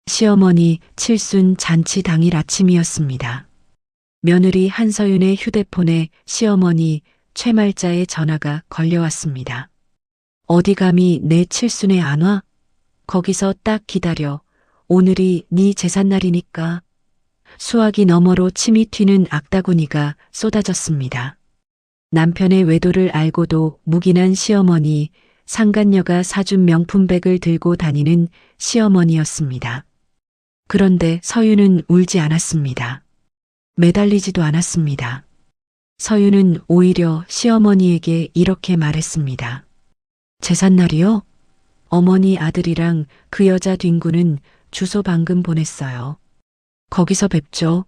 시어머니 칠순 잔치 당일 아침이었습니다. 며느리 한서윤의 휴대폰에 시어머니 최말자의 전화가 걸려왔습니다. 어디 감히 내 칠순에 안 와? 거기서 딱 기다려. 오늘이 네 제삿날이니까. 수화기 너머로 침이 튀는 악다구니가 쏟아졌습니다. 남편의 외도를 알고도 묵인한 시어머니, 상간녀가 사준 명품백을 들고 다니는 시어머니였습니다. 그런데 서윤은 울지 않았습니다. 매달리지도 않았습니다. 서윤은 오히려 시어머니에게 이렇게 말했습니다. 제삿날이요? 어머니 아들이랑 그 여자 뒹구는 주소 방금 보냈어요. 거기서 뵙죠.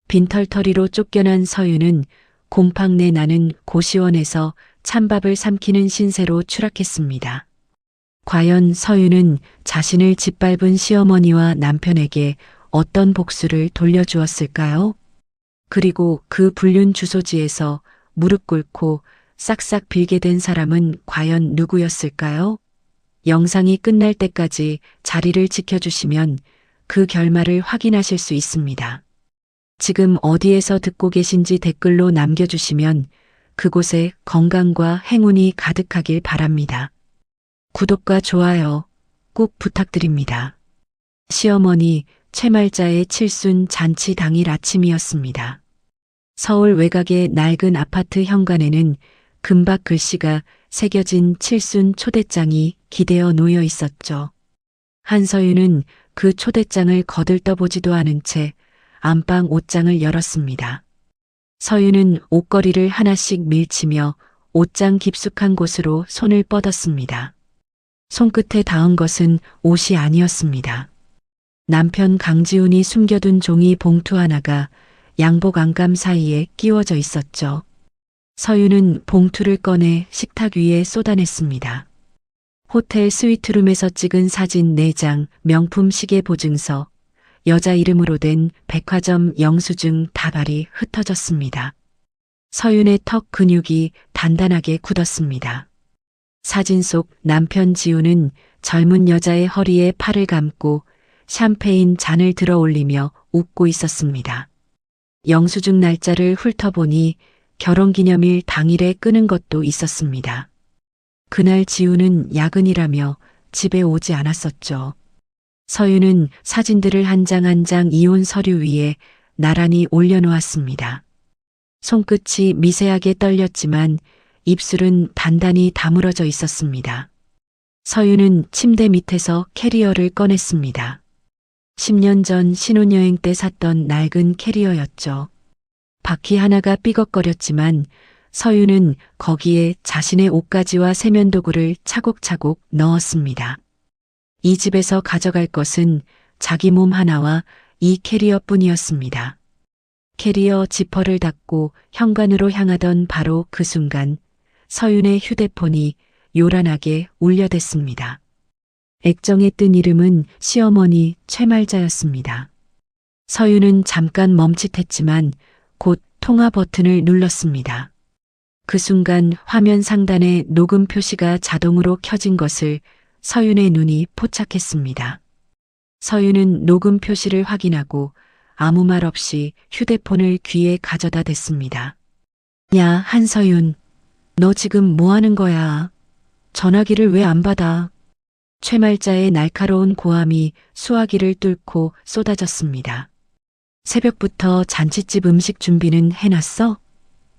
빈털터리로 쫓겨난 서윤은 곰팡내 나는 고시원에서 찬밥을 삼키는 신세로 추락했습니다. 과연 서윤은 자신을 짓밟은 시어머니와 남편에게 어떤 복수를 돌려주었을까요? 그리고 그 불륜 주소지에서 무릎 꿇고 싹싹 빌게 된 사람은 과연 누구였을까요? 영상이 끝날 때까지 자리를 지켜주시면 그 결말을 확인하실 수 있습니다. 지금 어디에서 듣고 계신지 댓글로 남겨주시면 그곳에 건강과 행운이 가득하길 바랍니다. 구독과 좋아요 꼭 부탁드립니다. 시어머니 최말자의 칠순 잔치 당일 아침이었습니다. 서울 외곽의 낡은 아파트 현관에는 금박 글씨가 새겨진 칠순 초대장이 기대어 놓여 있었죠. 한서윤은 그 초대장을 거들떠보지도 않은 채 안방 옷장을 열었습니다. 서윤은 옷걸이를 하나씩 밀치며 옷장 깊숙한 곳으로 손을 뻗었습니다. 손끝에 닿은 것은 옷이 아니었습니다. 남편 강지훈이 숨겨둔 종이 봉투 하나가 양복 안감 사이에 끼워져 있었죠. 서윤은 봉투를 꺼내 식탁 위에 쏟아냈습니다. 호텔 스위트룸에서 찍은 사진 4장, 명품 시계 보증서, 여자 이름으로 된 백화점 영수증 다발이 흩어졌습니다. 서윤의 턱 근육이 단단하게 굳었습니다. 사진 속 남편 지우는 젊은 여자의 허리에 팔을 감고 샴페인 잔을 들어 올리며 웃고 있었습니다. 영수증 날짜를 훑어보니 결혼기념일 당일에 끊은 것도 있었습니다. 그날 지우는 야근이라며 집에 오지 않았었죠. 서윤은 사진들을 한 장 한 장 이혼 서류 위에 나란히 올려놓았습니다. 손끝이 미세하게 떨렸지만 입술은 단단히 다물어져 있었습니다. 서윤은 침대 밑에서 캐리어를 꺼냈습니다. 10년 전 신혼여행 때 샀던 낡은 캐리어였죠. 바퀴 하나가 삐걱거렸지만 서윤은 거기에 자신의 옷가지와 세면도구를 차곡차곡 넣었습니다. 이 집에서 가져갈 것은 자기 몸 하나와 이 캐리어뿐이었습니다. 캐리어 지퍼를 닫고 현관으로 향하던 바로 그 순간 서윤의 휴대폰이 요란하게 울려댔습니다. 액정에 뜬 이름은 시어머니 최말자였습니다. 서윤은 잠깐 멈칫했지만 곧 통화 버튼을 눌렀습니다. 그 순간 화면 상단에 녹음 표시가 자동으로 켜진 것을 서윤의 눈이 포착했습니다. 서윤은 녹음 표시를 확인하고 아무 말 없이 휴대폰을 귀에 가져다 댔습니다. 야, 한서윤, 너 지금 뭐 하는 거야? 전화기를 왜 안 받아? 최말자의 날카로운 고함이 수화기를 뚫고 쏟아졌습니다. 새벽부터 잔칫집 음식 준비는 해놨어?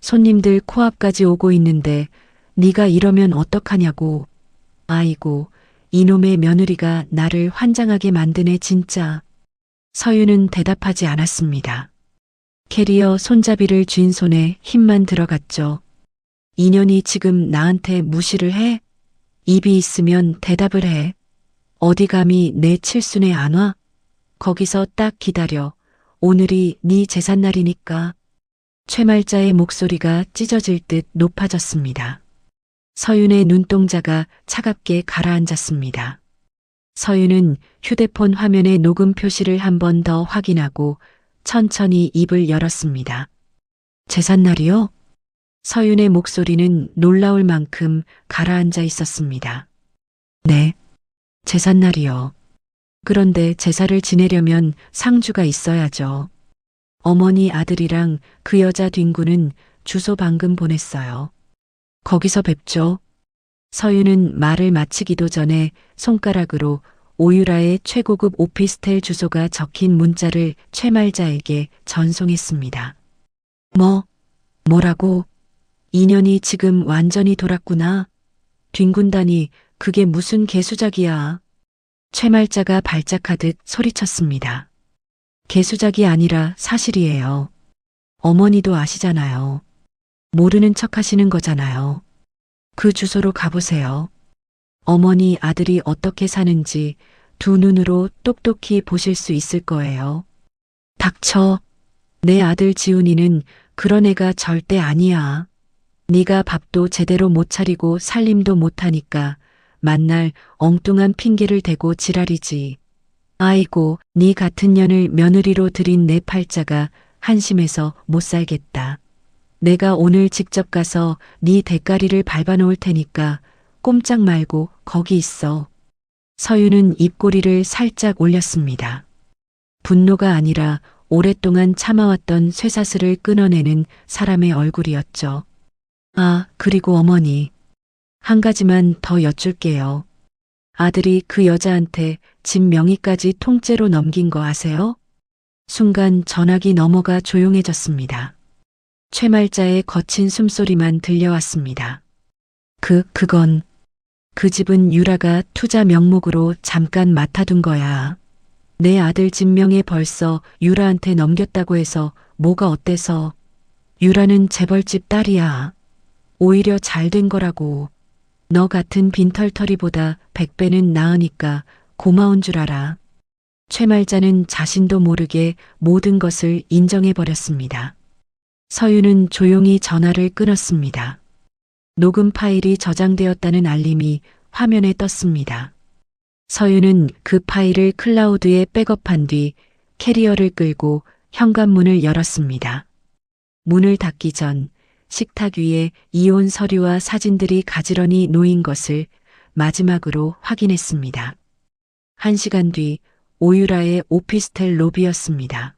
손님들 코앞까지 오고 있는데 네가 이러면 어떡하냐고. 아이고, 이놈의 며느리가 나를 환장하게 만드네 진짜. 서윤은 대답하지 않았습니다. 캐리어 손잡이를 쥔 손에 힘만 들어갔죠. 인연이 지금 나한테 무시를 해? 입이 있으면 대답을 해. 어디 감히 내 칠순에 안 와? 거기서 딱 기다려. 오늘이 네 제삿날이니까. 최말자의 목소리가 찢어질 듯 높아졌습니다. 서윤의 눈동자가 차갑게 가라앉았습니다. 서윤은 휴대폰 화면의 녹음 표시를 한 번 더 확인하고 천천히 입을 열었습니다. 제삿날이요? 서윤의 목소리는 놀라울 만큼 가라앉아 있었습니다. 네, 제삿날이요. 그런데 제사를 지내려면 상주가 있어야죠. 어머니 아들이랑 그 여자 뒹구는 주소 방금 보냈어요. 거기서 뵙죠. 서윤은 말을 마치기도 전에 손가락으로 오유라의 최고급 오피스텔 주소가 적힌 문자를 최말자에게 전송했습니다. 뭐라고? 인연이 지금 완전히 돌았구나. 뒹군다니 그게 무슨 개수작이야. 최말자가 발작하듯 소리쳤습니다. 개수작이 아니라 사실이에요. 어머니도 아시잖아요. 모르는 척 하시는 거잖아요. 그 주소로 가보세요. 어머니 아들이 어떻게 사는지 두 눈으로 똑똑히 보실 수 있을 거예요. 닥쳐. 내 아들 지훈이는 그런 애가 절대 아니야. 네가 밥도 제대로 못 차리고 살림도 못하니까 만날 엉뚱한 핑계를 대고 지랄이지. 아이고, 네 같은 년을 며느리로 들인 내 팔자가 한심해서 못 살겠다. 내가 오늘 직접 가서 네 대가리를 밟아놓을 테니까 꼼짝 말고 거기 있어. 서윤은 입꼬리를 살짝 올렸습니다. 분노가 아니라 오랫동안 참아왔던 쇠사슬을 끊어내는 사람의 얼굴이었죠. 아, 그리고 어머니. 한 가지만 더 여쭐게요. 아들이 그 여자한테 집 명의까지 통째로 넘긴 거 아세요? 순간 전화기 너머가 조용해졌습니다. 최말자의 거친 숨소리만 들려왔습니다. 그건 그 집은 유라가 투자 명목으로 잠깐 맡아둔 거야. 내 아들 집 명예 벌써 유라한테 넘겼다고 해서 뭐가 어때서. 유라는 재벌집 딸이야. 오히려 잘 된 거라고. 너 같은 빈털터리보다 100배는 나으니까 고마운 줄 알아. 최말자는 자신도 모르게 모든 것을 인정해버렸습니다. 서윤은 조용히 전화를 끊었습니다. 녹음 파일이 저장되었다는 알림이 화면에 떴습니다. 서윤은 그 파일을 클라우드에 백업한 뒤 캐리어를 끌고 현관문을 열었습니다. 문을 닫기 전 식탁 위에 이혼 서류와 사진들이 가지런히 놓인 것을 마지막으로 확인했습니다. 1시간 뒤 오유라의 오피스텔 로비였습니다.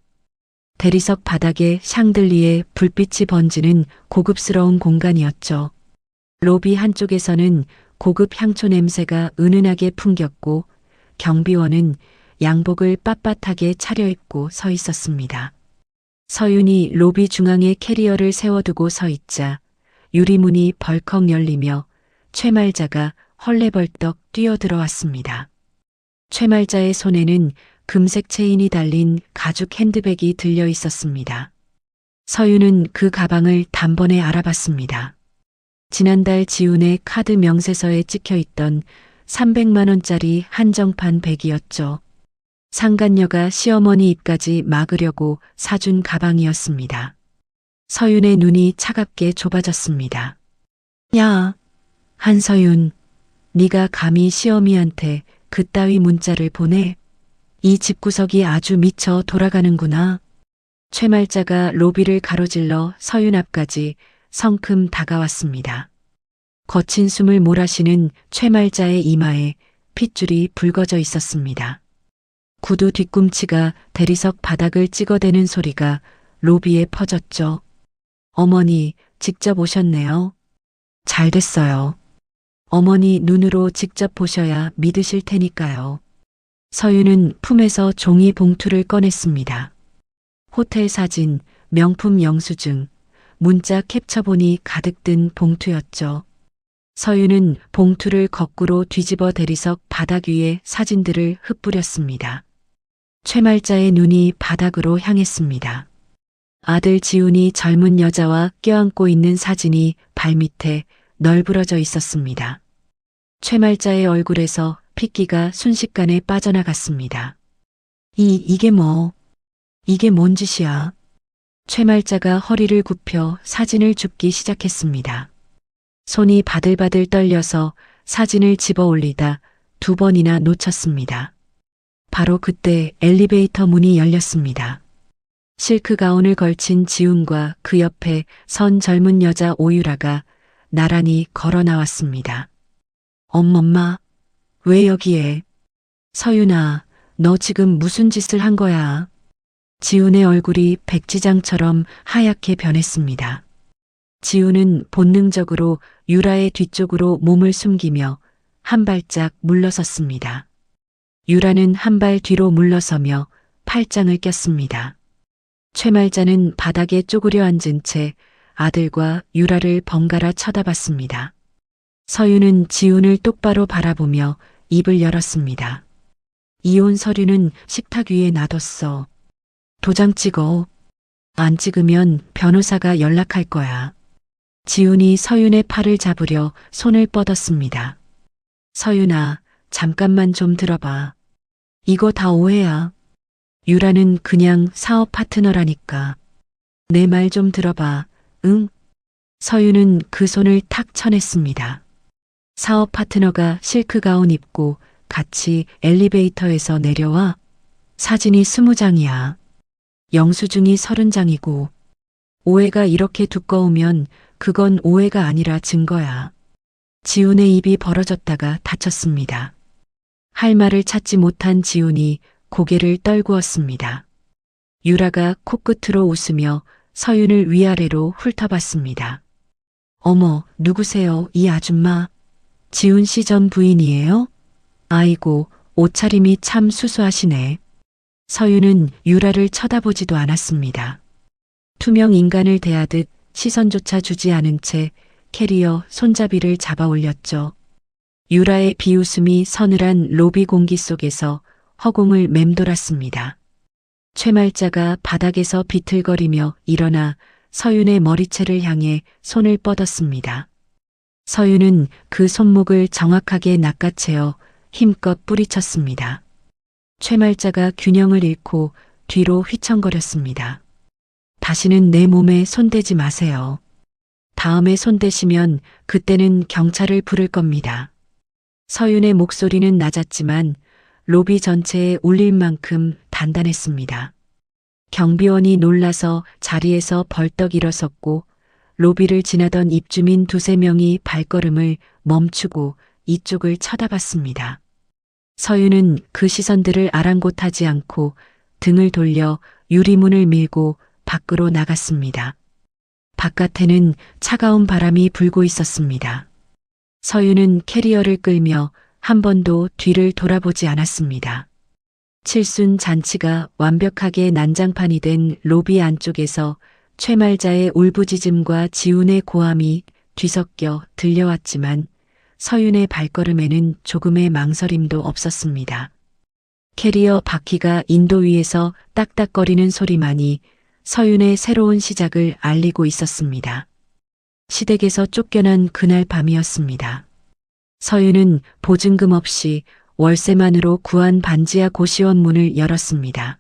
대리석 바닥에 샹들리에 불빛이 번지는 고급스러운 공간이었죠. 로비 한쪽에서는 고급 향초 냄새가 은은하게 풍겼고 경비원은 양복을 빳빳하게 차려입고 서 있었습니다. 서윤이 로비 중앙에 캐리어를 세워두고 서 있자 유리문이 벌컥 열리며 최말자가 헐레벌떡 뛰어들어왔습니다. 최말자의 손에는 금색 체인이 달린 가죽 핸드백이 들려 있었습니다. 서윤은 그 가방을 단번에 알아봤습니다. 지난달 지훈의 카드 명세서에 찍혀 있던 300만 원짜리 한정판 백이었죠. 상간녀가 시어머니 입까지 막으려고 사준 가방이었습니다. 서윤의 눈이 차갑게 좁아졌습니다. 야, 한서윤, 네가 감히 시어미한테 그따위 문자를 보내? 이 집구석이 아주 미쳐 돌아가는구나. 최말자가 로비를 가로질러 서윤 앞까지 성큼 다가왔습니다. 거친 숨을 몰아쉬는 최말자의 이마에 핏줄이 붉어져 있었습니다. 구두 뒤꿈치가 대리석 바닥을 찍어대는 소리가 로비에 퍼졌죠. 어머니, 직접 오셨네요. 잘 됐어요. 어머니 눈으로 직접 보셔야 믿으실 테니까요. 서윤은 품에서 종이 봉투를 꺼냈습니다. 호텔 사진, 명품 영수증, 문자 캡처본이 가득 든 봉투였죠. 서윤은 봉투를 거꾸로 뒤집어 대리석 바닥 위에 사진들을 흩뿌렸습니다. 최말자의 눈이 바닥으로 향했습니다. 아들 지훈이 젊은 여자와 껴안고 있는 사진이 발밑에 널브러져 있었습니다. 최말자의 얼굴에서 핏기가 순식간에 빠져나갔습니다. 이게 뭔 짓이야? 최말자가 허리를 굽혀 사진을 줍기 시작했습니다. 손이 바들바들 떨려서 사진을 집어 올리다 2번이나 놓쳤습니다. 바로 그때 엘리베이터 문이 열렸습니다. 실크 가운을 걸친 지훈과 그 옆에 선 젊은 여자 오유라가 나란히 걸어 나왔습니다. 엄마, 왜 여기에? 서윤아, 너 지금 무슨 짓을 한 거야? 지훈의 얼굴이 백지장처럼 하얗게 변했습니다. 지훈은 본능적으로 유라의 뒤쪽으로 몸을 숨기며 한 발짝 물러섰습니다. 유라는 한 발 뒤로 물러서며 팔짱을 꼈습니다. 최말자는 바닥에 쪼그려 앉은 채 아들과 유라를 번갈아 쳐다봤습니다. 서윤은 지훈을 똑바로 바라보며 입을 열었습니다. 이혼 서류는 식탁 위에 놔뒀어. 도장 찍어. 안 찍으면 변호사가 연락할 거야. 지훈이 서윤의 팔을 잡으려 손을 뻗었습니다. 서윤아, 잠깐만 좀 들어봐. 이거 다 오해야. 유라는 그냥 사업 파트너라니까. 내 말 좀 들어봐. 응? 서윤은 그 손을 탁 쳐냈습니다. 사업 파트너가 실크 가운 입고 같이 엘리베이터에서 내려와. 사진이 20장이야. 영수증이 30장이고. 오해가 이렇게 두꺼우면 그건 오해가 아니라 증거야. 지훈의 입이 벌어졌다가 닫혔습니다. 할 말을 찾지 못한 지훈이 고개를 떨구었습니다. 유라가 코끝으로 웃으며 서윤을 위아래로 훑어봤습니다. 어머, 누구세요, 이 아줌마? 지훈 씨 전 부인이에요? 아이고, 옷차림이 참 수수하시네. 서윤은 유라를 쳐다보지도 않았습니다. 투명 인간을 대하듯 시선조차 주지 않은 채 캐리어 손잡이를 잡아 올렸죠. 유라의 비웃음이 서늘한 로비 공기 속에서 허공을 맴돌았습니다. 최말자가 바닥에서 비틀거리며 일어나 서윤의 머리채를 향해 손을 뻗었습니다. 서윤은 그 손목을 정확하게 낚아채어 힘껏 뿌리쳤습니다. 최말자가 균형을 잃고 뒤로 휘청거렸습니다. 다시는 내 몸에 손대지 마세요. 다음에 손대시면 그때는 경찰을 부를 겁니다. 서윤의 목소리는 낮았지만 로비 전체에 울릴 만큼 단단했습니다. 경비원이 놀라서 자리에서 벌떡 일어섰고 로비를 지나던 입주민 2~3명이 발걸음을 멈추고 이쪽을 쳐다봤습니다. 서윤은 그 시선들을 아랑곳하지 않고 등을 돌려 유리문을 밀고 밖으로 나갔습니다. 바깥에는 차가운 바람이 불고 있었습니다. 서윤은 캐리어를 끌며 한 번도 뒤를 돌아보지 않았습니다. 칠순 잔치가 완벽하게 난장판이 된 로비 안쪽에서 최말자의 울부짖음과 지훈의 고함이 뒤섞여 들려왔지만 서윤의 발걸음에는 조금의 망설임도 없었습니다. 캐리어 바퀴가 인도 위에서 딱딱거리는 소리만이 서윤의 새로운 시작을 알리고 있었습니다. 시댁에서 쫓겨난 그날 밤이었습니다. 서윤은 보증금 없이 월세만으로 구한 반지하 고시원 문을 열었습니다.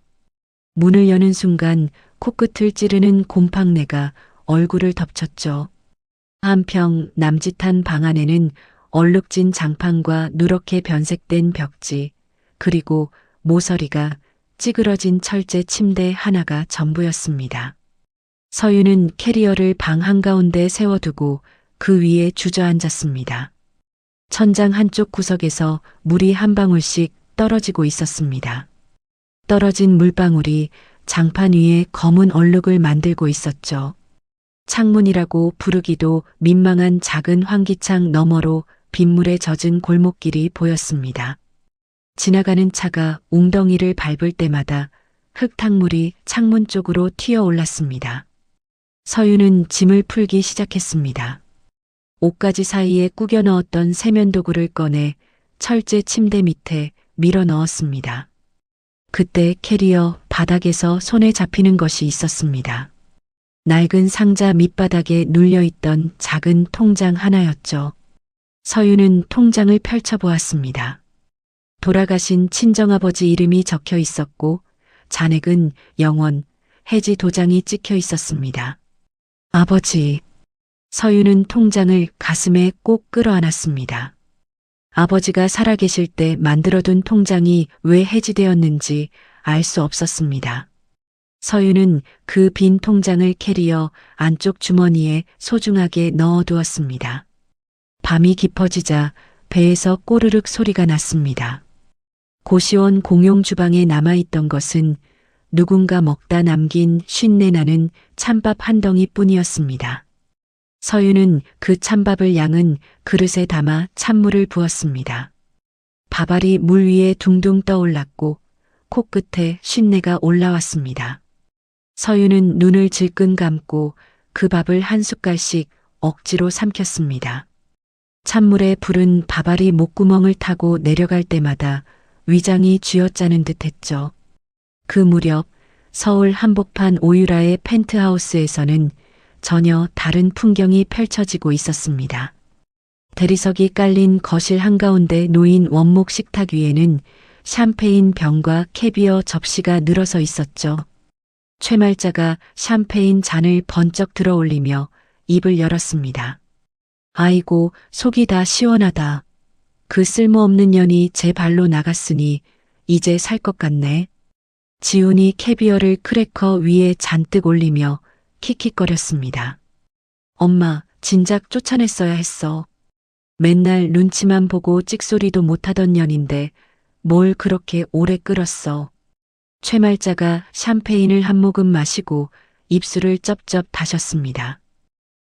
문을 여는 순간 코끝을 찌르는 곰팡내가 얼굴을 덮쳤죠. 한평 남짓한 방 안에는 얼룩진 장판과 누렇게 변색된 벽지, 그리고 모서리가 찌그러진 철제 침대 하나가 전부였습니다. 서윤은 캐리어를 방 한가운데 세워두고 그 위에 주저앉았습니다. 천장 한쪽 구석에서 물이 한 방울씩 떨어지고 있었습니다. 떨어진 물방울이 장판 위에 검은 얼룩을 만들고 있었죠. 창문이라고 부르기도 민망한 작은 환기창 너머로 빗물에 젖은 골목길이 보였습니다. 지나가는 차가 웅덩이를 밟을 때마다 흙탕물이 창문 쪽으로 튀어올랐습니다. 서윤은 짐을 풀기 시작했습니다. 옷가지 사이에 꾸겨 넣었던 세면도구를 꺼내 철제 침대 밑에 밀어 넣었습니다. 그때 캐리어 바닥에서 손에 잡히는 것이 있었습니다. 낡은 상자 밑바닥에 눌려있던 작은 통장 하나였죠. 서윤은 통장을 펼쳐보았습니다. 돌아가신 친정아버지 이름이 적혀 있었고 잔액은 0원, 해지 도장이 찍혀 있었습니다. 아버지. 서윤은 통장을 가슴에 꼭 끌어안았습니다. 아버지가 살아계실 때 만들어둔 통장이 왜 해지되었는지 알 수 없었습니다. 서윤은 그 빈 통장을 캐리어 안쪽 주머니에 소중하게 넣어두었습니다. 밤이 깊어지자 배에서 꼬르륵 소리가 났습니다. 고시원 공용 주방에 남아있던 것은 누군가 먹다 남긴 쉰내 나는 찬밥 한 덩이뿐이었습니다. 서윤은 그 찬밥을 양은 그릇에 담아 찬물을 부었습니다. 밥알이 물 위에 둥둥 떠올랐고 코끝에 쉰내가 올라왔습니다. 서윤은 눈을 질끈 감고 그 밥을 한 숟갈씩 억지로 삼켰습니다. 찬물에 불은 밥알이 목구멍을 타고 내려갈 때마다 위장이 쥐어짜는 듯했죠. 그 무렵 서울 한복판 오유라의 펜트하우스에서는 전혀 다른 풍경이 펼쳐지고 있었습니다. 대리석이 깔린 거실 한가운데 놓인 원목 식탁 위에는 샴페인 병과 캐비어 접시가 늘어서 있었죠. 최말자가 샴페인 잔을 번쩍 들어 올리며 입을 열었습니다. 아이고, 속이 다 시원하다. 그 쓸모없는 년이 제 발로 나갔으니 이제 살 것 같네. 지훈이 캐비어를 크래커 위에 잔뜩 올리며 킥킥거렸습니다. 엄마, 진작 쫓아냈어야 했어. 맨날 눈치만 보고 찍소리도 못하던 년인데 뭘 그렇게 오래 끓었어. 최말자가 샴페인을 한 모금 마시고 입술을 쩝쩝 다셨습니다.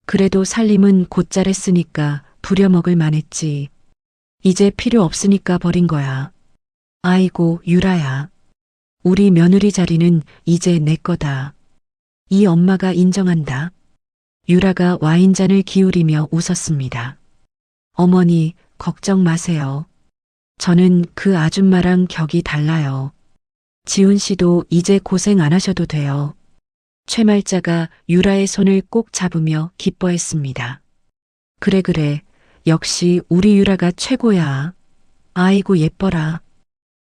그래도 살림은 곧잘 했으니까 부려먹을 만했지. 이제 필요 없으니까 버린 거야. 아이고, 유라야. 우리 며느리 자리는 이제 내 거다. 이 엄마가 인정한다. 유라가 와인잔을 기울이며 웃었습니다. 어머니, 걱정 마세요. 저는 그 아줌마랑 격이 달라요. 지훈 씨도 이제 고생 안 하셔도 돼요. 최말자가 유라의 손을 꼭 잡으며 기뻐했습니다. 그래 그래, 역시 우리 유라가 최고야. 아이고 예뻐라.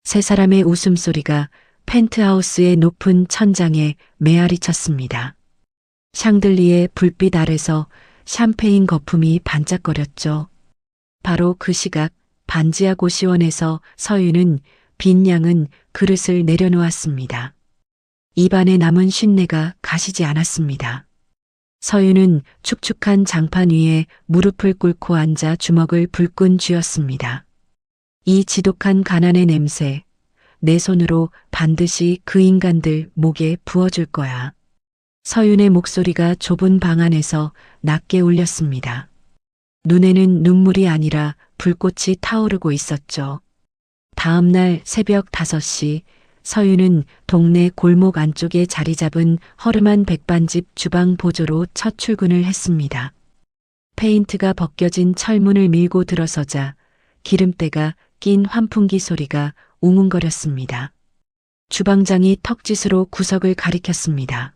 세 사람의 웃음소리가 펜트하우스의 높은 천장에 메아리 쳤습니다. 샹들리에 불빛 아래서 샴페인 거품이 반짝거렸죠. 바로 그 시각 반지하 고시원에서 서윤은 빈 양은 그릇을 내려놓았습니다. 입안에 남은 쉰내가 가시지 않았습니다. 서윤은 축축한 장판 위에 무릎을 꿇고 앉아 주먹을 불끈 쥐었습니다. 이 지독한 가난의 냄새, 내 손으로 반드시 그 인간들 목에 부어줄 거야. 서윤의 목소리가 좁은 방 안에서 낮게 울렸습니다. 눈에는 눈물이 아니라 불꽃이 타오르고 있었죠. 다음 날 새벽 5시 서윤은 동네 골목 안쪽에 자리 잡은 허름한 백반집 주방 보조로 첫 출근을 했습니다. 페인트가 벗겨진 철문을 밀고 들어서자 기름때가 낀 환풍기 소리가 웅웅거렸습니다. 주방장이 턱짓으로 구석을 가리켰습니다.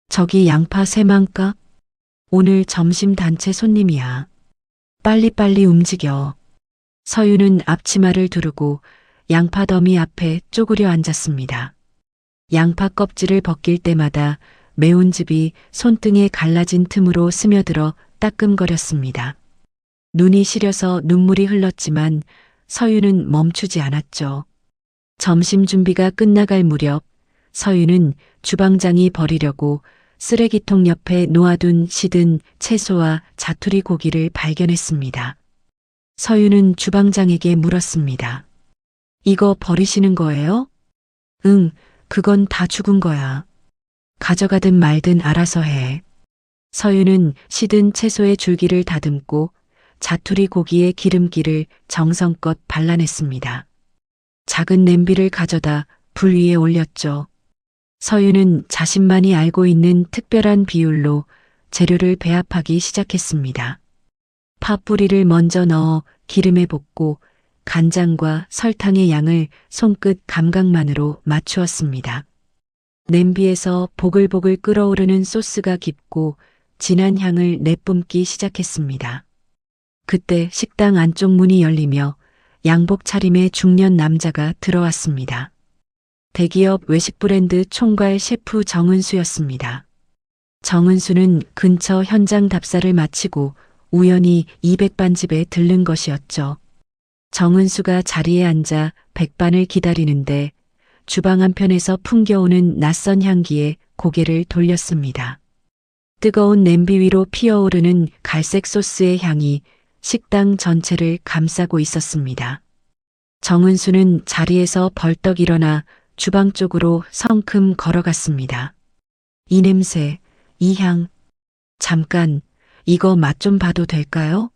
저기 양파 3망까? 오늘 점심 단체 손님이야. 빨리빨리 움직여. 서윤은 앞치마를 두르고 양파 더미 앞에 쪼그려 앉았습니다. 양파 껍질을 벗길 때마다 매운즙이 손등에 갈라진 틈으로 스며들어 따끔거렸습니다. 눈이 시려서 눈물이 흘렀지만 서윤은 멈추지 않았죠. 점심 준비가 끝나갈 무렵 서윤은 주방장이 버리려고 쓰레기통 옆에 놓아둔 시든 채소와 자투리 고기를 발견했습니다. 서윤은 주방장에게 물었습니다. 이거 버리시는 거예요? 응, 그건 다 죽은 거야. 가져가든 말든 알아서 해. 서윤은 시든 채소의 줄기를 다듬고 자투리 고기의 기름기를 정성껏 발라냈습니다. 작은 냄비를 가져다 불 위에 올렸죠. 서윤은 자신만이 알고 있는 특별한 비율로 재료를 배합하기 시작했습니다. 파뿌리를 먼저 넣어 기름에 볶고 간장과 설탕의 양을 손끝 감각만으로 맞추었습니다. 냄비에서 보글보글 끓어오르는 소스가 깊고 진한 향을 내뿜기 시작했습니다. 그때 식당 안쪽 문이 열리며 양복 차림의 중년 남자가 들어왔습니다. 대기업 외식 브랜드 총괄 셰프 정은수였습니다. 정은수는 근처 현장 답사를 마치고 우연히 이 백반집에 들른 것이었죠. 정은수가 자리에 앉아 백반을 기다리는데 주방 한편에서 풍겨오는 낯선 향기에 고개를 돌렸습니다. 뜨거운 냄비 위로 피어오르는 갈색 소스의 향이 식당 전체를 감싸고 있었습니다. 정은수는 자리에서 벌떡 일어나 주방 쪽으로 성큼 걸어갔습니다. 이 냄새, 이 향. 잠깐, 이거 맛 좀 봐도 될까요?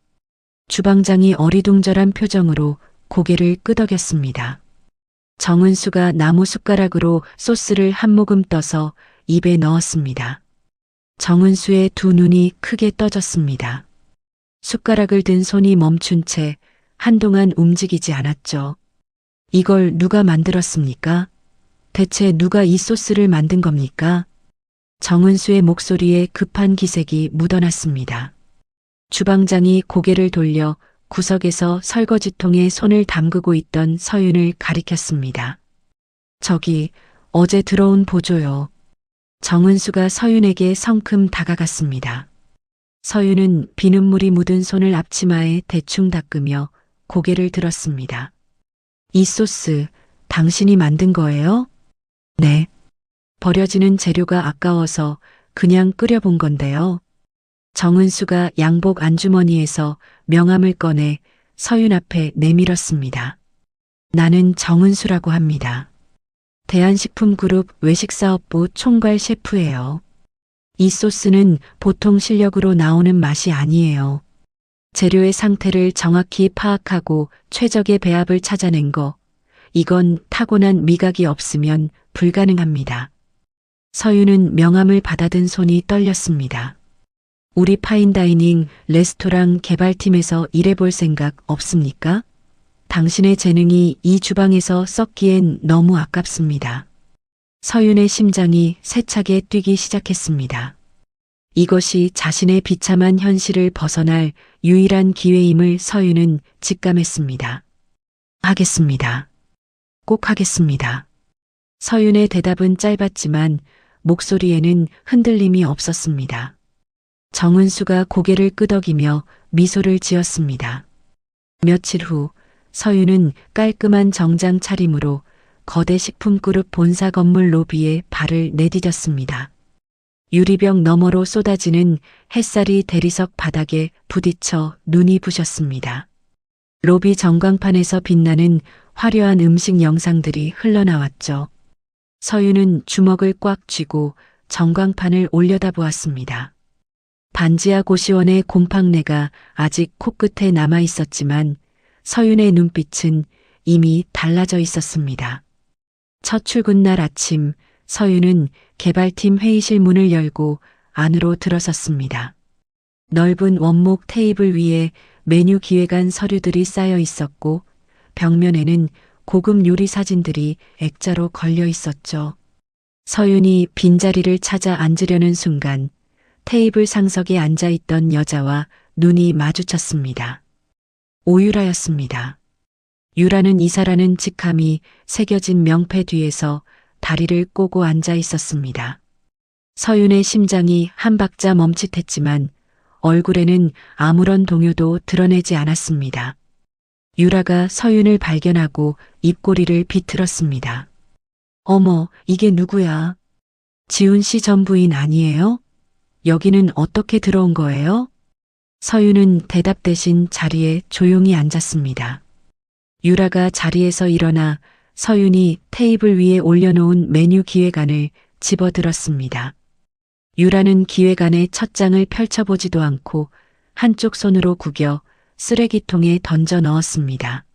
주방장이 어리둥절한 표정으로 고개를 끄덕였습니다. 정은수가 나무 숟가락으로 소스를 한 모금 떠서 입에 넣었습니다. 정은수의 두 눈이 크게 떠졌습니다. 숟가락을 든 손이 멈춘 채 한동안 움직이지 않았죠. 이걸 누가 만들었습니까? 대체 누가 이 소스를 만든 겁니까? 정은수의 목소리에 급한 기색이 묻어났습니다. 주방장이 고개를 돌려 구석에서 설거지통에 손을 담그고 있던 서윤을 가리켰습니다. 저기, 어제 들어온 보조요. 정은수가 서윤에게 성큼 다가갔습니다. 서윤은 비눗물이 묻은 손을 앞치마에 대충 닦으며 고개를 들었습니다. 이 소스, 당신이 만든 거예요? 네. 버려지는 재료가 아까워서 그냥 끓여본 건데요. 정은수가 양복 안주머니에서 명함을 꺼내 서윤 앞에 내밀었습니다. 나는 정은수라고 합니다. 대한식품그룹 외식사업부 총괄 셰프예요. 이 소스는 보통 실력으로 나오는 맛이 아니에요. 재료의 상태를 정확히 파악하고 최적의 배합을 찾아낸 거, 이건 타고난 미각이 없으면 불가능합니다. 서윤은 명함을 받아든 손이 떨렸습니다. 우리 파인다이닝 레스토랑 개발팀에서 일해볼 생각 없습니까? 당신의 재능이 이 주방에서 썩기엔 너무 아깝습니다. 서윤의 심장이 세차게 뛰기 시작했습니다. 이것이 자신의 비참한 현실을 벗어날 유일한 기회임을 서윤은 직감했습니다. 하겠습니다. 꼭 하겠습니다. 서윤의 대답은 짧았지만 목소리에는 흔들림이 없었습니다. 정은수가 고개를 끄덕이며 미소를 지었습니다. 며칠 후 서윤은 깔끔한 정장 차림으로 거대 식품그룹 본사 건물 로비에 발을 내디뎠습니다. 유리병 너머로 쏟아지는 햇살이 대리석 바닥에 부딪혀 눈이 부셨습니다. 로비 전광판에서 빛나는 화려한 음식 영상들이 흘러나왔죠. 서윤은 주먹을 꽉 쥐고 전광판을 올려다보았습니다. 반지하 고시원의 곰팡내가 아직 코끝에 남아 있었지만 서윤의 눈빛은 이미 달라져 있었습니다. 첫 출근 날 아침 서윤은 개발팀 회의실 문을 열고 안으로 들어섰습니다. 넓은 원목 테이블 위에 메뉴 기획안 서류들이 쌓여 있었고 벽면에는 고급 요리 사진들이 액자로 걸려 있었죠. 서윤이 빈자리를 찾아 앉으려는 순간 테이블 상석에 앉아있던 여자와 눈이 마주쳤습니다. 오유라였습니다. 유라는 이사라는 직함이 새겨진 명패 뒤에서 다리를 꼬고 앉아 있었습니다. 서윤의 심장이 한 박자 멈칫했지만 얼굴에는 아무런 동요도 드러내지 않았습니다. 유라가 서윤을 발견하고 입꼬리를 비틀었습니다. 어머, 이게 누구야? 지훈 씨 전 부인 아니에요? 여기는 어떻게 들어온 거예요? 서윤은 대답 대신 자리에 조용히 앉았습니다. 유라가 자리에서 일어나 서윤이 테이블 위에 올려놓은 메뉴 기획안을 집어들었습니다. 유라는 기획안의 첫 장을 펼쳐보지도 않고 한쪽 손으로 구겨 쓰레기통에 던져 넣었습니다.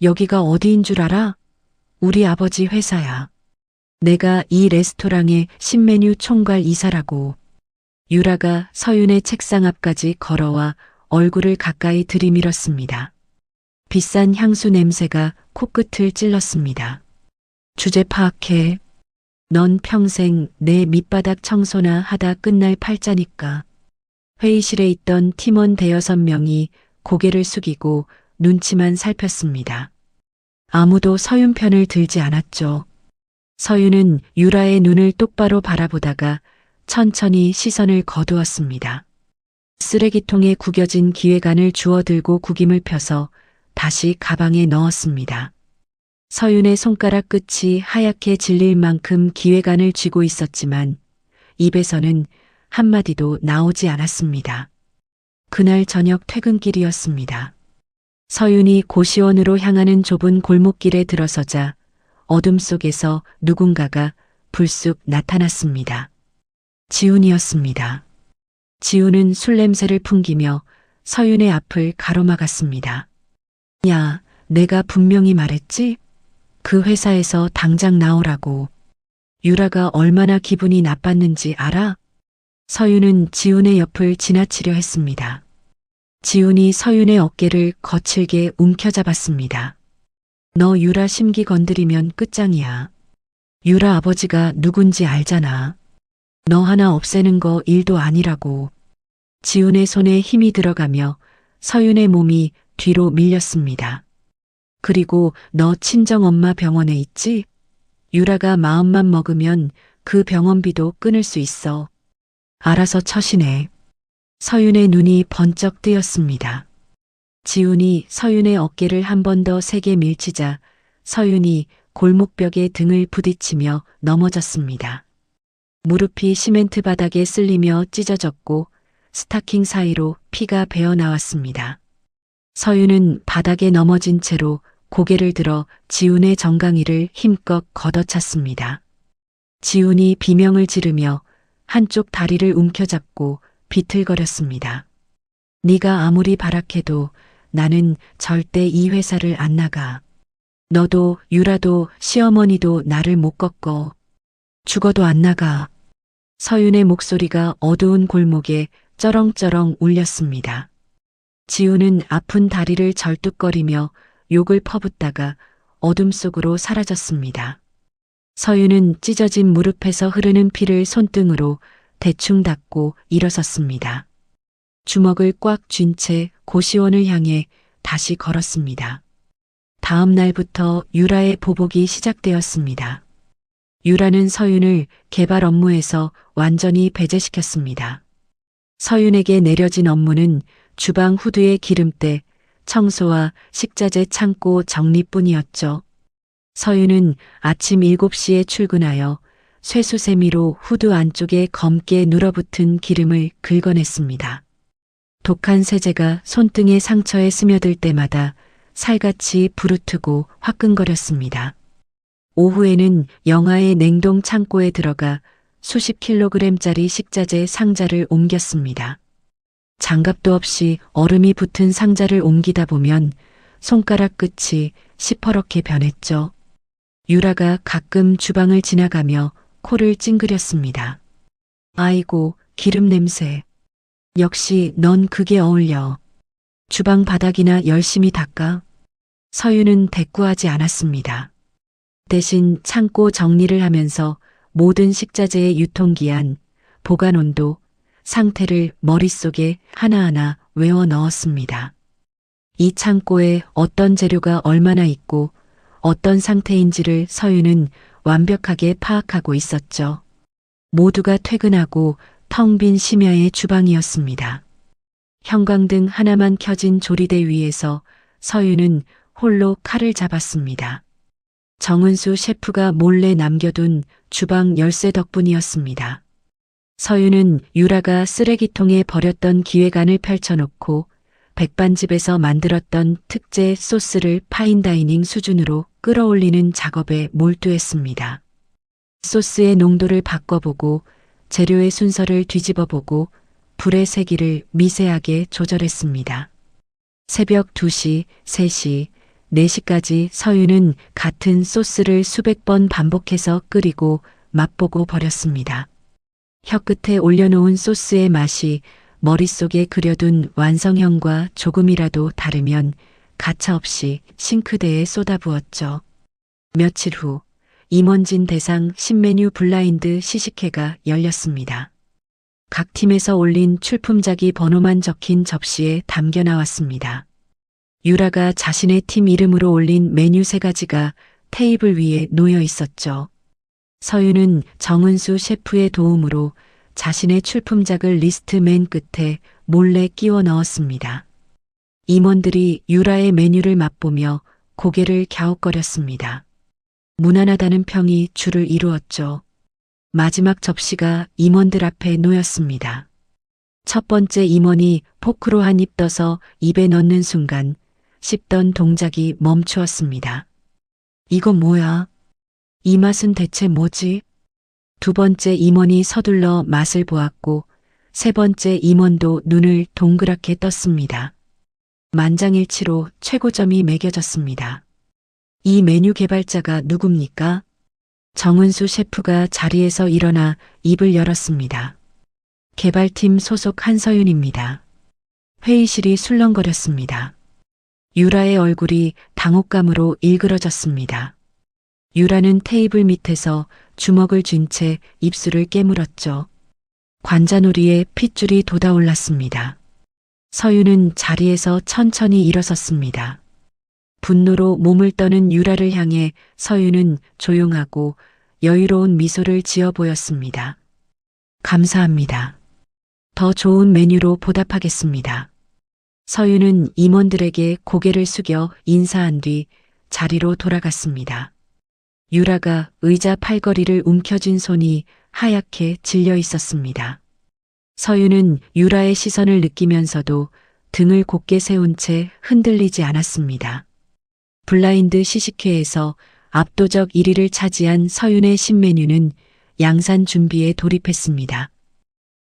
여기가 어디인 줄 알아? 우리 아버지 회사야. 내가 이 레스토랑의 신메뉴 총괄 이사라고. 유라가 서윤의 책상 앞까지 걸어와 얼굴을 가까이 들이밀었습니다. 비싼 향수 냄새가 코끝을 찔렀습니다. 주제 파악해. 넌 평생 내 밑바닥 청소나 하다 끝날 팔자니까. 회의실에 있던 팀원 대여섯 명이 고개를 숙이고 눈치만 살폈습니다. 아무도 서윤 편을 들지 않았죠. 서윤은 유라의 눈을 똑바로 바라보다가 천천히 시선을 거두었습니다. 쓰레기통에 구겨진 기획안을 주워들고 구김을 펴서 다시 가방에 넣었습니다. 서윤의 손가락 끝이 하얗게 질릴 만큼 기획안을 쥐고 있었지만 입에서는 한마디도 나오지 않았습니다. 그날 저녁 퇴근길이었습니다. 서윤이 고시원으로 향하는 좁은 골목길에 들어서자 어둠 속에서 누군가가 불쑥 나타났습니다. 지훈이었습니다. 지훈은 술 냄새를 풍기며 서윤의 앞을 가로막았습니다. 야, 내가 분명히 말했지? 그 회사에서 당장 나오라고. 유라가 얼마나 기분이 나빴는지 알아? 서윤은 지훈의 옆을 지나치려 했습니다. 지훈이 서윤의 어깨를 거칠게 움켜잡았습니다. 너 유라 심기 건드리면 끝장이야. 유라 아버지가 누군지 알잖아. 너 하나 없애는 거 일도 아니라고. 지훈의 손에 힘이 들어가며 서윤의 몸이 뒤로 밀렸습니다. 그리고 너 친정엄마 병원에 있지? 유라가 마음만 먹으면 그 병원비도 끊을 수 있어. 알아서 처신해. 서윤의 눈이 번쩍 뜨였습니다. 지훈이 서윤의 어깨를 한 번 더 세게 밀치자 서윤이 골목벽에 등을 부딪히며 넘어졌습니다. 무릎이 시멘트 바닥에 쓸리며 찢어졌고 스타킹 사이로 피가 배어 나왔습니다. 서윤은 바닥에 넘어진 채로 고개를 들어 지훈의 정강이를 힘껏 걷어찼습니다. 지훈이 비명을 지르며 한쪽 다리를 움켜잡고 비틀거렸습니다. 네가 아무리 발악해도 나는 절대 이 회사를 안 나가. 너도 유라도 시어머니도 나를 못 꺾어. 죽어도 안 나가. 서윤의 목소리가 어두운 골목에 쩌렁쩌렁 울렸습니다. 지훈은 아픈 다리를 절뚝거리며 욕을 퍼붓다가 어둠 속으로 사라졌습니다. 서윤은 찢어진 무릎에서 흐르는 피를 손등으로 대충 닦고 일어섰습니다. 주먹을 꽉 쥔 채 고시원을 향해 다시 걸었습니다. 다음 날부터 유라의 보복이 시작되었습니다. 유라는 서윤을 개발 업무에서 완전히 배제시켰습니다. 서윤에게 내려진 업무는 주방 후드의 기름때, 청소와 식자재 창고 정리뿐이었죠. 서윤은 아침 7시에 출근하여 쇠수세미로 후드 안쪽에 검게 눌어붙은 기름을 긁어냈습니다. 독한 세제가 손등의 상처에 스며들 때마다 살같이 부르트고 화끈거렸습니다. 오후에는 영하의 냉동 창고에 들어가 수십 킬로그램짜리 식자재 상자를 옮겼습니다. 장갑도 없이 얼음이 붙은 상자를 옮기다 보면 손가락 끝이 시퍼렇게 변했죠. 유라가 가끔 주방을 지나가며 코를 찡그렸습니다. 아이고, 기름 냄새. 역시 넌 그게 어울려. 주방 바닥이나 열심히 닦아. 서윤은 대꾸하지 않았습니다. 대신 창고 정리를 하면서 모든 식자재의 유통기한, 보관온도, 상태를 머릿속에 하나하나 외워 넣었습니다. 이 창고에 어떤 재료가 얼마나 있고 어떤 상태인지를 서윤은 완벽하게 파악하고 있었죠. 모두가 퇴근하고 텅 빈 심야의 주방이었습니다. 형광등 하나만 켜진 조리대 위에서 서윤은 홀로 칼을 잡았습니다. 정은수 셰프가 몰래 남겨둔 주방 열쇠 덕분이었습니다. 서윤은 유라가 쓰레기통에 버렸던 기획안을 펼쳐놓고 백반집에서 만들었던 특제 소스를 파인다이닝 수준으로 끌어올리는 작업에 몰두했습니다. 소스의 농도를 바꿔보고 재료의 순서를 뒤집어보고 불의 세기를 미세하게 조절했습니다. 새벽 2시, 3시, 4시까지 서윤은 같은 소스를 수백 번 반복해서 끓이고 맛보고 버렸습니다. 혀끝에 올려놓은 소스의 맛이 머릿속에 그려둔 완성형과 조금이라도 다르면 가차없이 싱크대에 쏟아부었죠. 며칠 후 임원진 대상 신메뉴 블라인드 시식회가 열렸습니다. 각 팀에서 올린 출품작이 번호만 적힌 접시에 담겨 나왔습니다. 유라가 자신의 팀 이름으로 올린 메뉴 3가지가 테이블 위에 놓여 있었죠. 서윤은 정은수 셰프의 도움으로 자신의 출품작을 리스트 맨 끝에 몰래 끼워 넣었습니다. 임원들이 유라의 메뉴를 맛보며 고개를 갸웃거렸습니다. 무난하다는 평이 줄을 이루었죠. 마지막 접시가 임원들 앞에 놓였습니다. 첫 번째 임원이 포크로 한 입 떠서 입에 넣는 순간 씹던 동작이 멈추었습니다. 이거 뭐야? 이 맛은 대체 뭐지? 두 번째 임원이 서둘러 맛을 보았고 세 번째 임원도 눈을 동그랗게 떴습니다. 만장일치로 최고점이 매겨졌습니다. 이 메뉴 개발자가 누굽니까? 정은수 셰프가 자리에서 일어나 입을 열었습니다. 개발팀 소속 한서윤입니다. 회의실이 술렁거렸습니다. 유라의 얼굴이 당혹감으로 일그러졌습니다. 유라는 테이블 밑에서 주먹을 쥔 채 입술을 깨물었죠. 관자놀이에 핏줄이 돋아올랐습니다. 서윤은 자리에서 천천히 일어섰습니다. 분노로 몸을 떠는 유라를 향해 서윤은 조용하고 여유로운 미소를 지어 보였습니다. 감사합니다. 더 좋은 메뉴로 보답하겠습니다. 서윤은 임원들에게 고개를 숙여 인사한 뒤 자리로 돌아갔습니다. 유라가 의자 팔걸이를 움켜쥔 손이 하얗게 질려 있었습니다. 서윤은 유라의 시선을 느끼면서도 등을 곧게 세운 채 흔들리지 않았습니다. 블라인드 시식회에서 압도적 1위를 차지한 서윤의 신메뉴는 양산 준비에 돌입했습니다.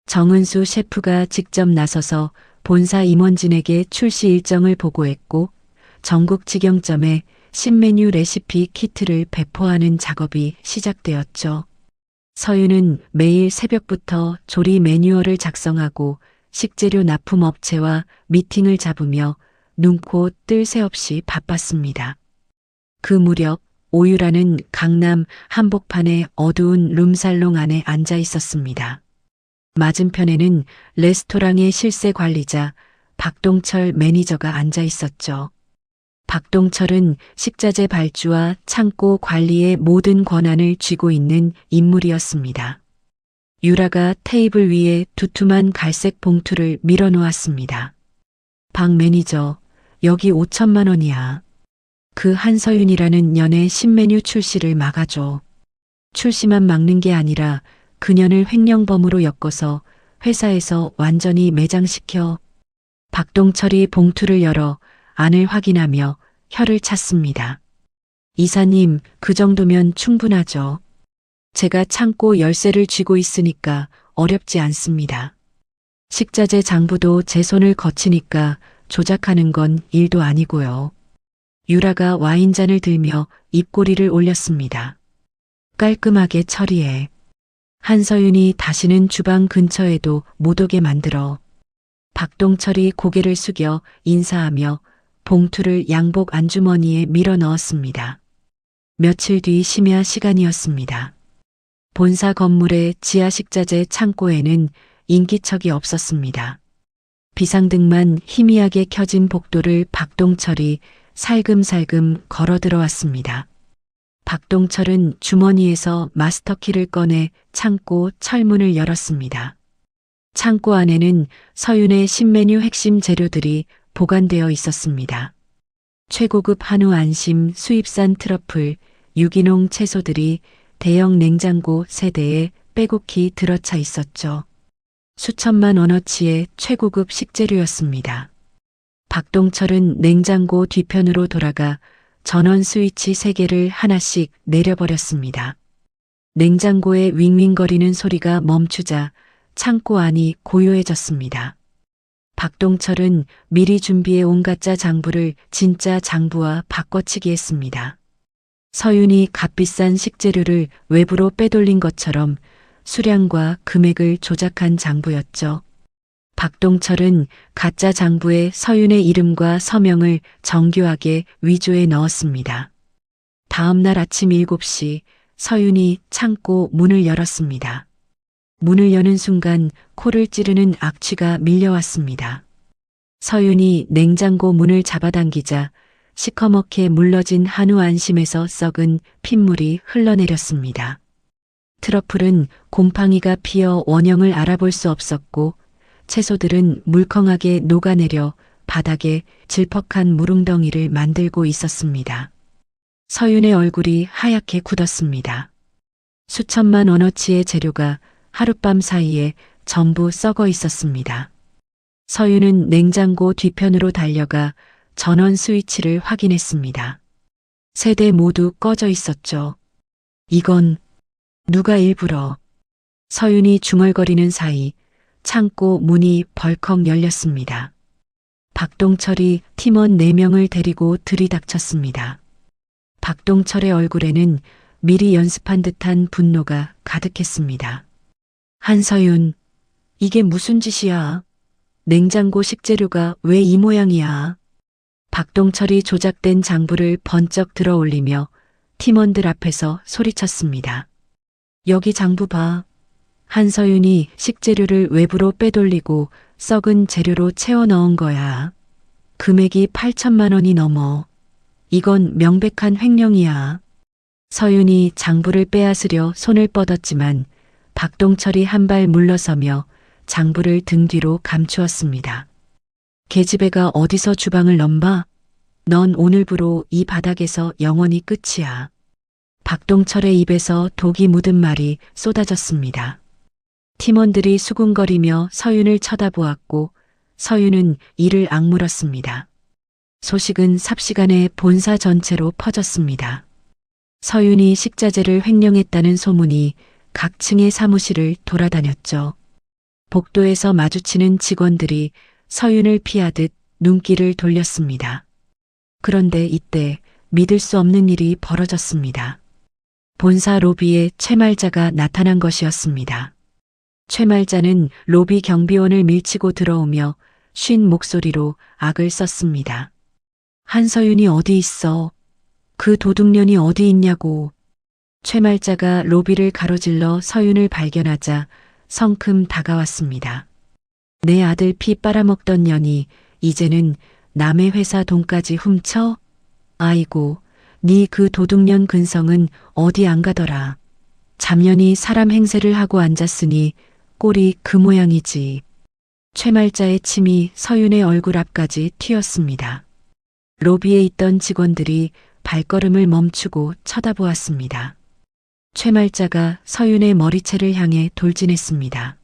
정은수 셰프가 직접 나서서 본사 임원진에게 출시 일정을 보고했고 전국 직영점에 신메뉴 레시피 키트를 배포하는 작업이 시작되었죠. 서윤은 매일 새벽부터 조리 매뉴얼을 작성하고 식재료 납품 업체와 미팅을 잡으며 눈코 뜰 새 없이 바빴습니다. 그 무렵 오유라는 강남 한복판의 어두운 룸살롱 안에 앉아 있었습니다. 맞은편에는 레스토랑의 실세 관리자 박동철 매니저가 앉아 있었죠. 박동철은 식자재 발주와 창고 관리의 모든 권한을 쥐고 있는 인물이었습니다. 유라가 테이블 위에 두툼한 갈색 봉투를 밀어놓았습니다. 박 매니저, 여기 5천만 원이야. 그 한서윤이라는 년의 신메뉴 출시를 막아줘. 출시만 막는 게 아니라 그년을 횡령범으로 엮어서 회사에서 완전히 매장시켜. 박동철이 봉투를 열어 안을 확인하며 혀를 찼습니다. 이사님, 그 정도면 충분하죠. 제가 창고 열쇠를 쥐고 있으니까 어렵지 않습니다. 식자재 장부도 제 손을 거치니까 조작하는 건 일도 아니고요. 유라가 와인잔을 들며 입꼬리를 올렸습니다. 깔끔하게 처리해. 한서윤이 다시는 주방 근처에도 못 오게 만들어. 박동철이 고개를 숙여 인사하며 봉투를 양복 안주머니에 밀어 넣었습니다. 며칠 뒤 심야 시간이었습니다. 본사 건물의 지하 식자재 창고에는 인기척이 없었습니다. 비상등만 희미하게 켜진 복도를 박동철이 살금살금 걸어 들어왔습니다. 박동철은 주머니에서 마스터키를 꺼내 창고 철문을 열었습니다. 창고 안에는 서윤의 신메뉴 핵심 재료들이 보관되어 있었습니다. 최고급 한우 안심 수입산 트러플, 유기농 채소들이 대형 냉장고 세대에 빼곡히 들어차 있었죠. 수천만 원어치의 최고급 식재료였습니다. 박동철은 냉장고 뒤편으로 돌아가 전원 스위치 3개를 하나씩 내려버렸습니다. 냉장고의 윙윙거리는 소리가 멈추자 창고 안이 고요해졌습니다. 박동철은 미리 준비해 온 가짜 장부를 진짜 장부와 바꿔치기 했습니다. 서윤이 값비싼 식재료를 외부로 빼돌린 것처럼 수량과 금액을 조작한 장부였죠. 박동철은 가짜 장부에 서윤의 이름과 서명을 정교하게 위조해 넣었습니다. 다음 날 아침 7시 서윤이 창고 문을 열었습니다. 문을 여는 순간 코를 찌르는 악취가 밀려왔습니다. 서윤이 냉장고 문을 잡아당기자 시커멓게 물러진 한우 안심에서 썩은 핏물이 흘러내렸습니다. 트러플은 곰팡이가 피어 원형을 알아볼 수 없었고 채소들은 물컹하게 녹아내려 바닥에 질퍽한 무릉덩이를 만들고 있었습니다. 서윤의 얼굴이 하얗게 굳었습니다. 수천만 원어치의 재료가 하룻밤 사이에 전부 썩어 있었습니다. 서윤은 냉장고 뒤편으로 달려가 전원 스위치를 확인했습니다. 세 대 모두 꺼져 있었죠. 이건 누가 일부러. 서윤이 중얼거리는 사이 창고 문이 벌컥 열렸습니다. 박동철이 팀원 4명을 데리고 들이닥쳤습니다. 박동철의 얼굴에는 미리 연습한 듯한 분노가 가득했습니다. 한서윤, 이게 무슨 짓이야? 냉장고 식재료가 왜 이 모양이야? 박동철이 조작된 장부를 번쩍 들어 올리며 팀원들 앞에서 소리쳤습니다. 여기 장부 봐. 한서윤이 식재료를 외부로 빼돌리고 썩은 재료로 채워 넣은 거야. 금액이 8천만 원이 넘어. 이건 명백한 횡령이야. 서윤이 장부를 빼앗으려 손을 뻗었지만 박동철이 한 발 물러서며 장부를 등 뒤로 감추었습니다. 계집애가 어디서 주방을 넘봐? 넌 오늘부로 이 바닥에서 영원히 끝이야. 박동철의 입에서 독이 묻은 말이 쏟아졌습니다. 팀원들이 수군거리며 서윤을 쳐다보았고 서윤은 이를 악물었습니다. 소식은 삽시간에 본사 전체로 퍼졌습니다. 서윤이 식자재를 횡령했다는 소문이 각 층의 사무실을 돌아다녔죠. 복도에서 마주치는 직원들이 서윤을 피하듯 눈길을 돌렸습니다. 그런데 이때 믿을 수 없는 일이 벌어졌습니다. 본사 로비에 최말자가 나타난 것이었습니다. 최말자는 로비 경비원을 밀치고 들어오며 쉰 목소리로 악을 썼습니다. 한서윤이 어디 있어? 그 도둑년이 어디 있냐고. 최말자가 로비를 가로질러 서윤을 발견하자 성큼 다가왔습니다. 내 아들 피 빨아먹던 년이 이제는 남의 회사 돈까지 훔쳐? 아이고, 네 그 도둑년 근성은 어디 안 가더라. 잡년이 사람 행세를 하고 앉았으니 꼴이 그 모양이지. 최말자의 침이 서윤의 얼굴 앞까지 튀었습니다. 로비에 있던 직원들이 발걸음을 멈추고 쳐다보았습니다. 최말자가 서윤의 머리채를 향해 돌진했습니다.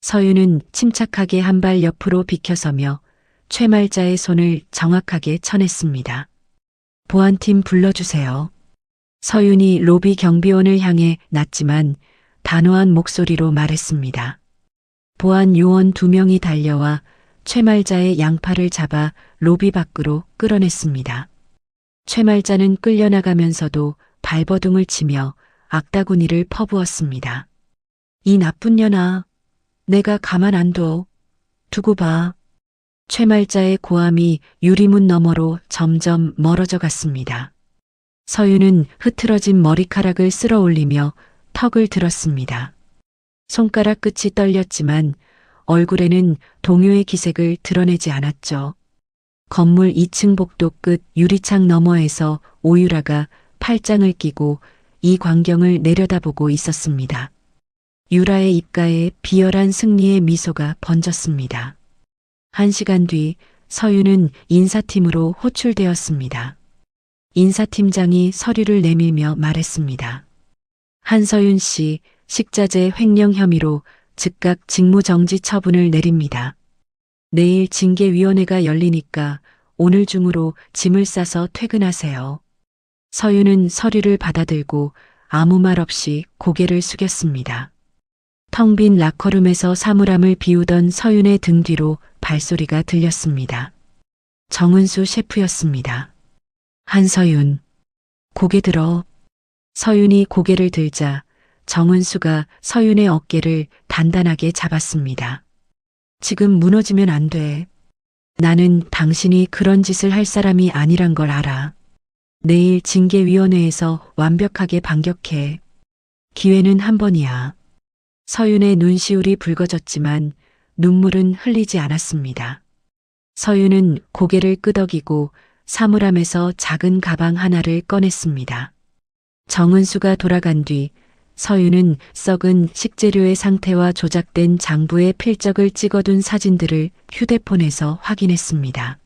서윤은 침착하게 한 발 옆으로 비켜서며 최말자의 손을 정확하게 쳐냈습니다. 보안팀 불러주세요. 서윤이 로비 경비원을 향해 낮지만 단호한 목소리로 말했습니다. 보안 요원 2명이 달려와 최말자의 양팔을 잡아 로비 밖으로 끌어냈습니다. 최말자는 끌려나가면서도 발버둥을 치며 악다구니를 퍼부었습니다. 이 나쁜 년아, 내가 가만 안 둬. 두고 봐. 최말자의 고함이 유리문 너머로 점점 멀어져 갔습니다. 서윤은 흐트러진 머리카락을 쓸어 올리며 턱을 들었습니다. 손가락 끝이 떨렸지만 얼굴에는 동요의 기색을 드러내지 않았죠. 건물 2층 복도 끝 유리창 너머에서 오유라가 팔짱을 끼고 이 광경을 내려다보고 있었습니다. 유라의 입가에 비열한 승리의 미소가 번졌습니다. 1시간 뒤 서윤은 인사팀으로 호출되었습니다. 인사팀장이 서류를 내밀며 말했습니다. 한서윤 씨 식자재 횡령 혐의로 즉각 직무정지 처분을 내립니다. 내일 징계위원회가 열리니까 오늘 중으로 짐을 싸서 퇴근하세요. 서윤은 서류를 받아들고 아무 말 없이 고개를 숙였습니다. 텅 빈 라커룸에서 사물함을 비우던 서윤의 등 뒤로 발소리가 들렸습니다. 정은수 셰프였습니다. 한서윤, 고개 들어. 서윤이 고개를 들자 정은수가 서윤의 어깨를 단단하게 잡았습니다. 지금 무너지면 안 돼. 나는 당신이 그런 짓을 할 사람이 아니란 걸 알아. 내일 징계위원회에서 완벽하게 반격해. 기회는 한 번이야. 서윤의 눈시울이 붉어졌지만 눈물은 흘리지 않았습니다. 서윤은 고개를 끄덕이고 사물함에서 작은 가방 하나를 꺼냈습니다. 정은수가 돌아간 뒤 서윤은 썩은 식재료의 상태와 조작된 장부의 필적을 찍어둔 사진들을 휴대폰에서 확인했습니다.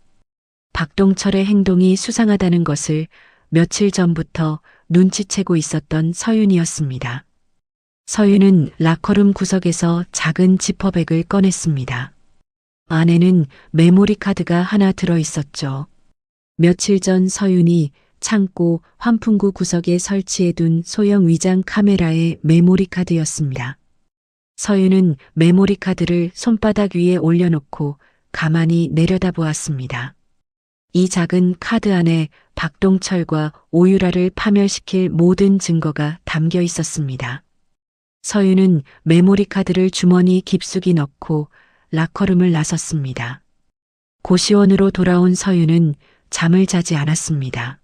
박동철의 행동이 수상하다는 것을 며칠 전부터 눈치채고 있었던 서윤이었습니다. 서윤은 라커룸 구석에서 작은 지퍼백을 꺼냈습니다. 안에는 메모리 카드가 하나 들어 있었죠. 며칠 전 서윤이 창고 환풍구 구석에 설치해둔 소형 위장 카메라의 메모리 카드였습니다. 서윤은 메모리 카드를 손바닥 위에 올려놓고 가만히 내려다보았습니다. 이 작은 카드 안에 박동철과 오유라를 파멸시킬 모든 증거가 담겨 있었습니다. 서윤은 메모리 카드를 주머니 깊숙이 넣고 라커룸을 나섰습니다. 고시원으로 돌아온 서윤은 잠을 자지 않았습니다.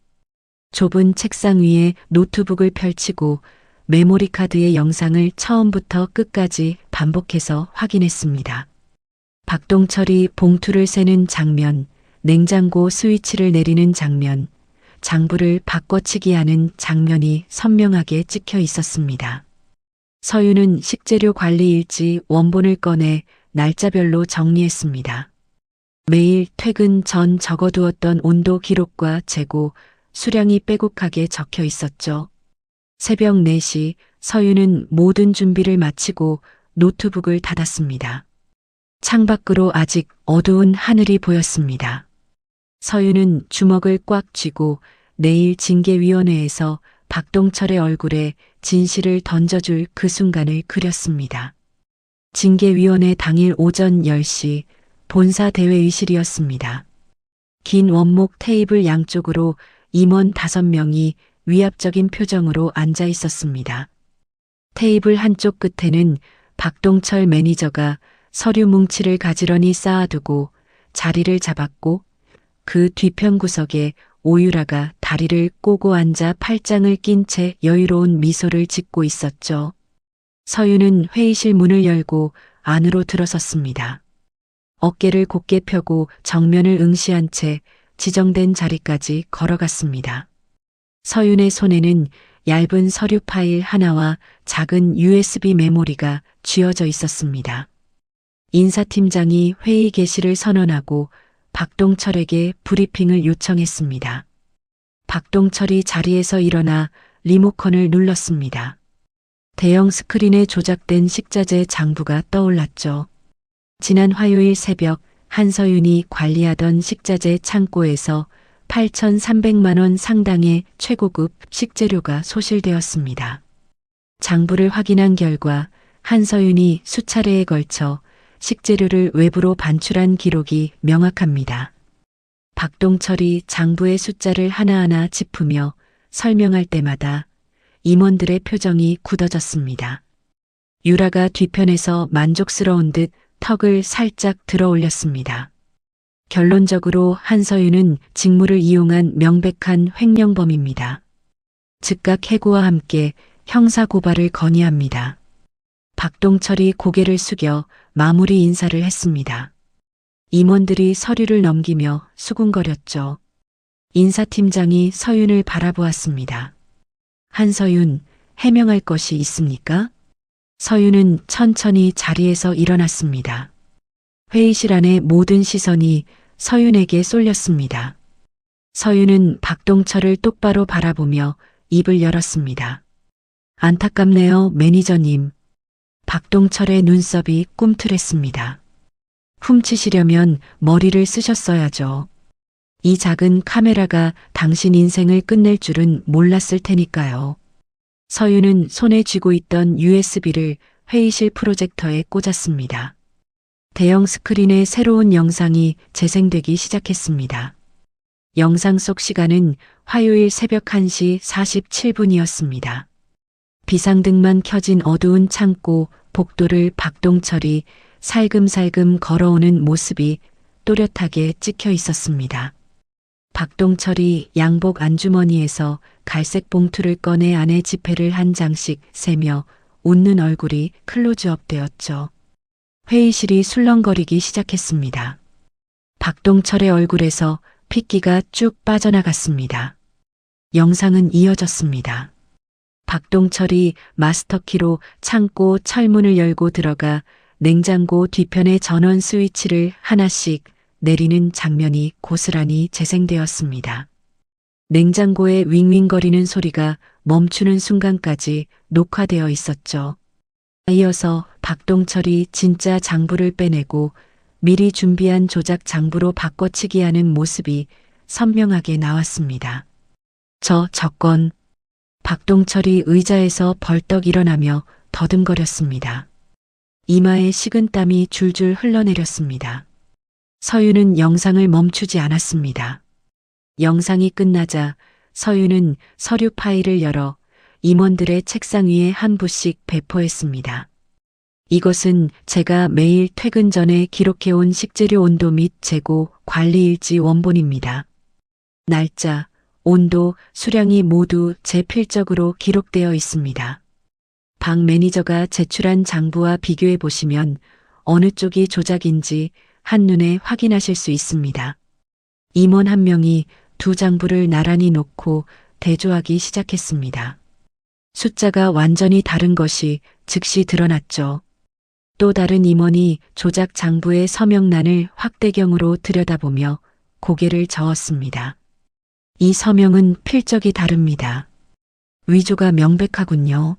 좁은 책상 위에 노트북을 펼치고 메모리 카드의 영상을 처음부터 끝까지 반복해서 확인했습니다. 박동철이 봉투를 세는 장면, 냉장고 스위치를 내리는 장면, 장부를 바꿔치기 하는 장면이 선명하게 찍혀 있었습니다. 서윤은 식재료 관리 일지 원본을 꺼내 날짜별로 정리했습니다. 매일 퇴근 전 적어두었던 온도 기록과 재고, 수량이 빼곡하게 적혀 있었죠. 새벽 4시 서윤은 모든 준비를 마치고 노트북을 닫았습니다. 창밖으로 아직 어두운 하늘이 보였습니다. 서윤은 주먹을 꽉 쥐고 내일 징계위원회에서 박동철의 얼굴에 진실을 던져줄 그 순간을 그렸습니다. 징계위원회 당일 오전 10시 본사 대회의실이었습니다. 긴 원목 테이블 양쪽으로 임원 5명이 위압적인 표정으로 앉아 있었습니다. 테이블 한쪽 끝에는 박동철 매니저가 서류 뭉치를 가지런히 쌓아두고 자리를 잡았고 그 뒤편 구석에 오유라가 다리를 꼬고 앉아 팔짱을 낀 채 여유로운 미소를 짓고 있었죠. 서윤은 회의실 문을 열고 안으로 들어섰습니다. 어깨를 곧게 펴고 정면을 응시한 채 지정된 자리까지 걸어갔습니다. 서윤의 손에는 얇은 서류 파일 하나와 작은 USB 메모리가 쥐어져 있었습니다. 인사팀장이 회의 개시를 선언하고 박동철에게 브리핑을 요청했습니다. 박동철이 자리에서 일어나 리모컨을 눌렀습니다. 대형 스크린에 조작된 식자재 장부가 떠올랐죠. 지난 화요일 새벽 한서윤이 관리하던 식자재 창고에서 8,300만 원 상당의 최고급 식재료가 소실되었습니다. 장부를 확인한 결과 한서윤이 수차례에 걸쳐 식재료를 외부로 반출한 기록이 명확합니다. 박동철이 장부의 숫자를 하나하나 짚으며 설명할 때마다 임원들의 표정이 굳어졌습니다. 유라가 뒤편에서 만족스러운 듯 턱을 살짝 들어 올렸습니다. 결론적으로 한서윤은 직무를 이용한 명백한 횡령범입니다. 즉각 해고와 함께 형사고발을 건의합니다. 박동철이 고개를 숙여 마무리 인사를 했습니다. 임원들이 서류를 넘기며 수군거렸죠. 인사팀장이 서윤을 바라보았습니다. 한서윤, 해명할 것이 있습니까? 서윤은 천천히 자리에서 일어났습니다. 회의실 안의 모든 시선이 서윤에게 쏠렸습니다. 서윤은 박동철을 똑바로 바라보며 입을 열었습니다. 안타깝네요, 매니저님. 박동철의 눈썹이 꿈틀했습니다. 훔치시려면 머리를 쓰셨어야죠. 이 작은 카메라가 당신 인생을 끝낼 줄은 몰랐을 테니까요. 서윤은 손에 쥐고 있던 USB를 회의실 프로젝터에 꽂았습니다. 대형 스크린에 새로운 영상이 재생되기 시작했습니다. 영상 속 시간은 화요일 새벽 1시 47분이었습니다. 비상등만 켜진 어두운 창고 복도를 박동철이 살금살금 걸어오는 모습이 또렷하게 찍혀 있었습니다. 박동철이 양복 안주머니에서 갈색 봉투를 꺼내 안에 지폐를 한 장씩 세며 웃는 얼굴이 클로즈업 되었죠. 회의실이 술렁거리기 시작했습니다. 박동철의 얼굴에서 핏기가 쭉 빠져나갔습니다. 영상은 이어졌습니다. 박동철이 마스터키로 창고 철문을 열고 들어가 냉장고 뒤편의 전원 스위치를 하나씩 내리는 장면이 고스란히 재생되었습니다. 냉장고의 윙윙거리는 소리가 멈추는 순간까지 녹화되어 있었죠. 이어서 박동철이 진짜 장부를 빼내고 미리 준비한 조작 장부로 바꿔치기 하는 모습이 선명하게 나왔습니다. 저 건 박동철이 의자에서 벌떡 일어나며 더듬거렸습니다. 이마에 식은땀이 줄줄 흘러내렸습니다. 서윤은 영상을 멈추지 않았습니다. 영상이 끝나자 서윤은 서류 파일을 열어 임원들의 책상 위에 한 부씩 배포했습니다. 이것은 제가 매일 퇴근 전에 기록해온 식재료 온도 및 재고 관리 일지 원본입니다. 날짜, 온도, 수량이 모두 제 필적으로 기록되어 있습니다. 박 매니저가 제출한 장부와 비교해 보시면 어느 쪽이 조작인지 한눈에 확인하실 수 있습니다. 임원 한 명이 두 장부를 나란히 놓고 대조하기 시작했습니다. 숫자가 완전히 다른 것이 즉시 드러났죠. 또 다른 임원이 조작 장부의 서명란을 확대경으로 들여다보며 고개를 저었습니다. 이 서명은 필적이 다릅니다. 위조가 명백하군요.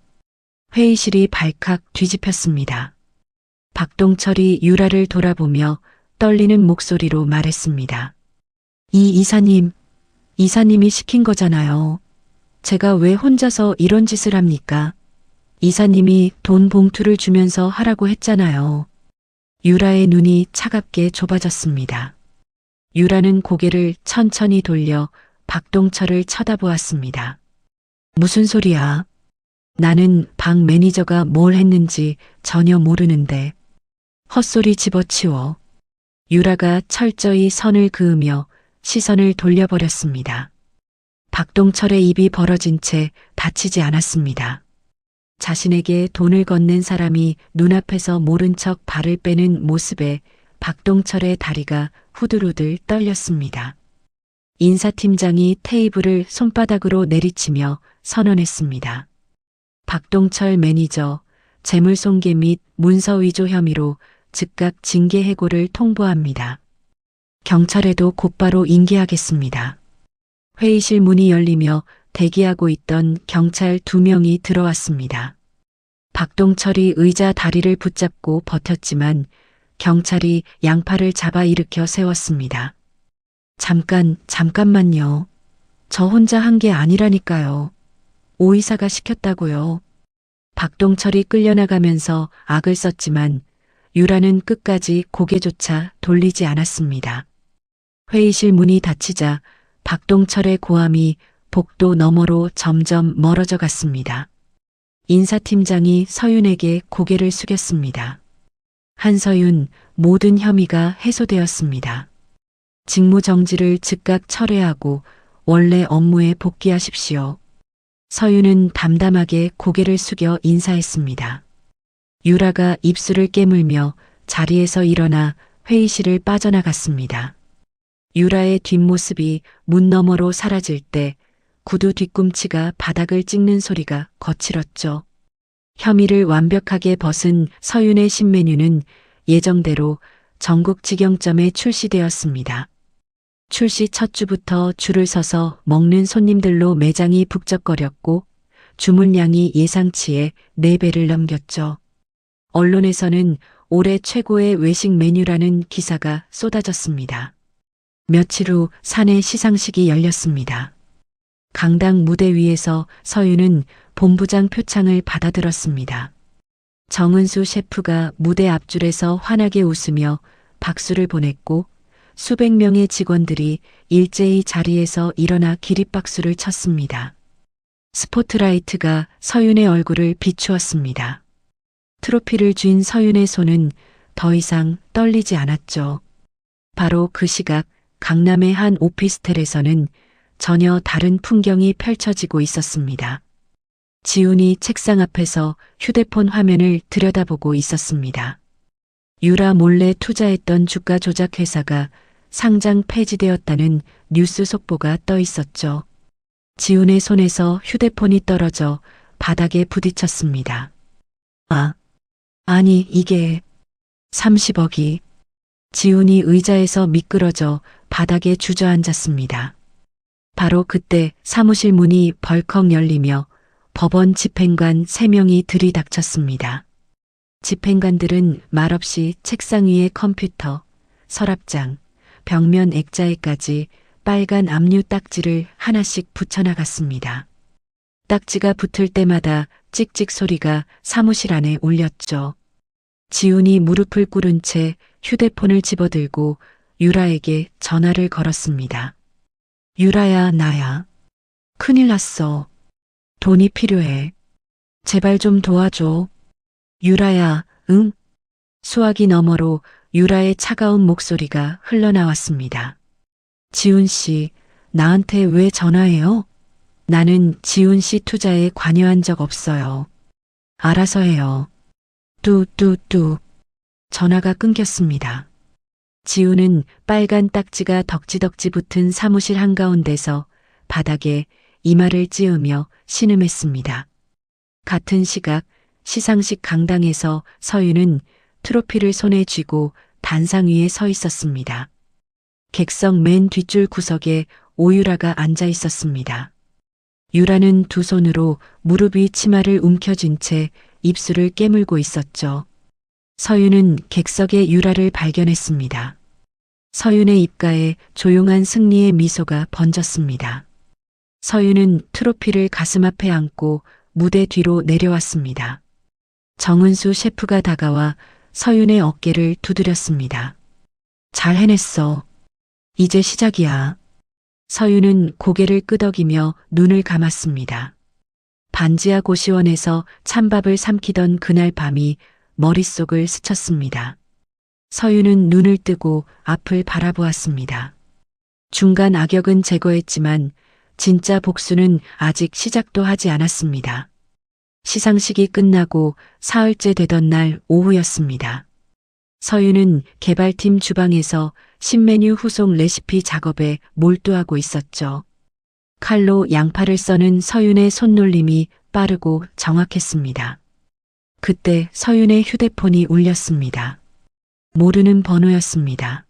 회의실이 발칵 뒤집혔습니다. 박동철이 유라를 돌아보며 떨리는 목소리로 말했습니다. 이 이사님이 시킨 거잖아요. 제가 왜 혼자서 이런 짓을 합니까? 이사님이 돈 봉투를 주면서 하라고 했잖아요. 유라의 눈이 차갑게 좁아졌습니다. 유라는 고개를 천천히 돌려 박동철을 쳐다보았습니다. 무슨 소리야? 나는 박 매니저가 뭘 했는지 전혀 모르는데. 헛소리 집어치워. 유라가 철저히 선을 그으며 시선을 돌려버렸습니다. 박동철의 입이 벌어진 채 다치지 않았습니다. 자신에게 돈을 건넨 사람이 눈앞에서 모른 척 발을 빼는 모습에 박동철의 다리가 후들후들 떨렸습니다. 인사팀장이 테이블을 손바닥으로 내리치며 선언했습니다. 박동철 매니저, 재물손괴 및 문서 위조 혐의로 즉각 징계 해고를 통보합니다. 경찰에도 곧바로 인계하겠습니다. 회의실 문이 열리며 대기하고 있던 경찰 2명이 들어왔습니다. 박동철이 의자 다리를 붙잡고 버텼지만 경찰이 양팔을 잡아 일으켜 세웠습니다. 잠깐만요. 저 혼자 한 게 아니라니까요. 오 이사가 시켰다고요. 박동철이 끌려나가면서 악을 썼지만 유라는 끝까지 고개조차 돌리지 않았습니다. 회의실 문이 닫히자 박동철의 고함이 복도 너머로 점점 멀어져 갔습니다. 인사팀장이 서윤에게 고개를 숙였습니다. 한서윤, 모든 혐의가 해소되었습니다. 직무정지를 즉각 철회하고 원래 업무에 복귀하십시오. 서윤은 담담하게 고개를 숙여 인사했습니다. 유라가 입술을 깨물며 자리에서 일어나 회의실을 빠져나갔습니다. 유라의 뒷모습이 문 너머로 사라질 때 구두 뒤꿈치가 바닥을 찍는 소리가 거칠었죠. 혐의를 완벽하게 벗은 서윤의 신메뉴는 예정대로 전국 직영점에 출시되었습니다. 출시 첫 주부터 줄을 서서 먹는 손님들로 매장이 북적거렸고 주문량이 예상치의 4배를 넘겼죠. 언론에서는 올해 최고의 외식 메뉴라는 기사가 쏟아졌습니다. 며칠 후 사내 시상식이 열렸습니다. 강당 무대 위에서 서윤은 본부장 표창을 받아들었습니다. 정은수 셰프가 무대 앞줄에서 환하게 웃으며 박수를 보냈고 수백 명의 직원들이 일제히 자리에서 일어나 기립박수를 쳤습니다. 스포트라이트가 서윤의 얼굴을 비추었습니다. 트로피를 쥔 서윤의 손은 더 이상 떨리지 않았죠. 바로 그 시각 강남의 한 오피스텔에서는 전혀 다른 풍경이 펼쳐지고 있었습니다. 지훈이 책상 앞에서 휴대폰 화면을 들여다보고 있었습니다. 유라 몰래 투자했던 주가 조작 회사가 상장 폐지되었다는 뉴스 속보가 떠 있었죠. 지훈의 손에서 휴대폰이 떨어져 바닥에 부딪혔습니다. 아니 이게 30억이. 지훈이 의자에서 미끄러져 바닥에 주저앉았습니다. 바로 그때 사무실 문이 벌컥 열리며 법원 집행관 3명이 들이닥쳤습니다. 집행관들은 말없이 책상 위의 컴퓨터, 서랍장, 벽면 액자에까지 빨간 압류 딱지를 하나씩 붙여나갔습니다. 딱지가 붙을 때마다 찍찍 소리가 사무실 안에 울렸죠. 지훈이 무릎을 꿇은 채 휴대폰을 집어들고 유라에게 전화를 걸었습니다. 유라야, 나야. 큰일 났어. 돈이 필요해. 제발 좀 도와줘. 유라야, 응? 수화기 너머로 유라의 차가운 목소리가 흘러나왔습니다. 지훈 씨, 나한테 왜 전화해요? 나는 지훈 씨 투자에 관여한 적 없어요. 알아서 해요. 뚜뚜뚜. 전화가 끊겼습니다. 지훈은 빨간 딱지가 덕지덕지 붙은 사무실 한가운데서 바닥에 이마를 찌으며 신음했습니다. 같은 시각 시상식 강당에서 서윤은 트로피를 손에 쥐고 단상 위에 서 있었습니다. 객석 맨 뒷줄 구석에 오유라가 앉아 있었습니다. 유라는 두 손으로 무릎 위 치마를 움켜쥔 채 입술을 깨물고 있었죠. 서윤은 객석에 유라를 발견했습니다. 서윤의 입가에 조용한 승리의 미소가 번졌습니다. 서윤은 트로피를 가슴 앞에 안고 무대 뒤로 내려왔습니다. 정은수 셰프가 다가와 서윤의 어깨를 두드렸습니다. 잘 해냈어. 이제 시작이야. 서윤은 고개를 끄덕이며 눈을 감았습니다. 반지하 고시원에서 찬밥을 삼키던 그날 밤이 머릿속을 스쳤습니다. 서윤은 눈을 뜨고 앞을 바라보았습니다. 중간 악역은 제거했지만 진짜 복수는 아직 시작도 하지 않았습니다. 시상식이 끝나고 사흘째 되던 날 오후였습니다. 서윤은 개발팀 주방에서 신메뉴 후속 레시피 작업에 몰두하고 있었죠. 칼로 양파를 써는 서윤의 손놀림이 빠르고 정확했습니다. 그때 서윤의 휴대폰이 울렸습니다. 모르는 번호였습니다.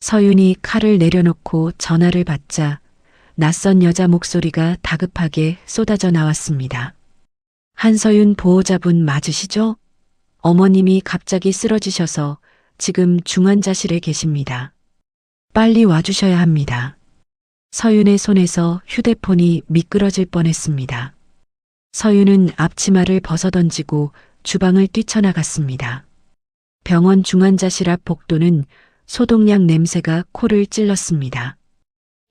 서윤이 칼을 내려놓고 전화를 받자 낯선 여자 목소리가 다급하게 쏟아져 나왔습니다. 한서윤 보호자분 맞으시죠? 어머님이 갑자기 쓰러지셔서 지금 중환자실에 계십니다. 빨리 와주셔야 합니다. 서윤의 손에서 휴대폰이 미끄러질 뻔했습니다. 서윤은 앞치마를 벗어던지고 주방을 뛰쳐나갔습니다. 병원 중환자실 앞 복도는 소독약 냄새가 코를 찔렀습니다.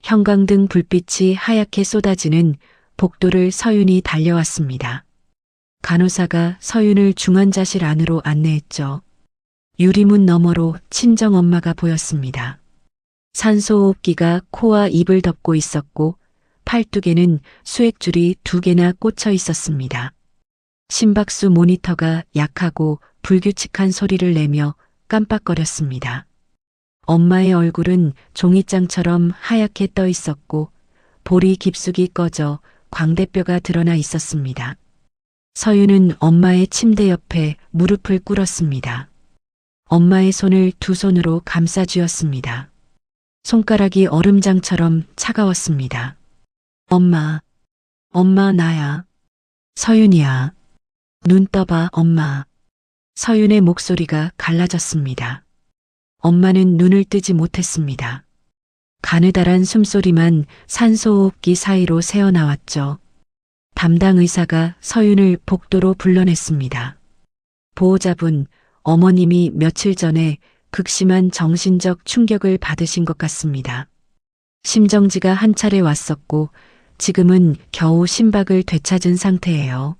형광등 불빛이 하얗게 쏟아지는 복도를 서윤이 달려왔습니다. 간호사가 서윤을 중환자실 안으로 안내했죠. 유리문 너머로 친정엄마가 보였습니다. 산소호흡기가 코와 입을 덮고 있었고 팔뚝에는 수액줄이 2개나 꽂혀 있었습니다. 심박수 모니터가 약하고 불규칙한 소리를 내며 깜빡거렸습니다. 엄마의 얼굴은 종이장처럼 하얗게 떠 있었고 볼이 깊숙이 꺼져 광대뼈가 드러나 있었습니다. 서윤은 엄마의 침대 옆에 무릎을 꿇었습니다. 엄마의 손을 두 손으로 감싸 쥐었습니다. 손가락이 얼음장처럼 차가웠습니다. 엄마, 엄마 나야. 서윤이야. 눈 떠봐 엄마. 서윤의 목소리가 갈라졌습니다. 엄마는 눈을 뜨지 못했습니다. 가느다란 숨소리만 산소호흡기 사이로 새어나왔죠. 담당 의사가 서윤을 복도로 불러냈습니다. 보호자분, 어머님이 며칠 전에 극심한 정신적 충격을 받으신 것 같습니다. 심정지가 한 차례 왔었고 지금은 겨우 심박을 되찾은 상태예요.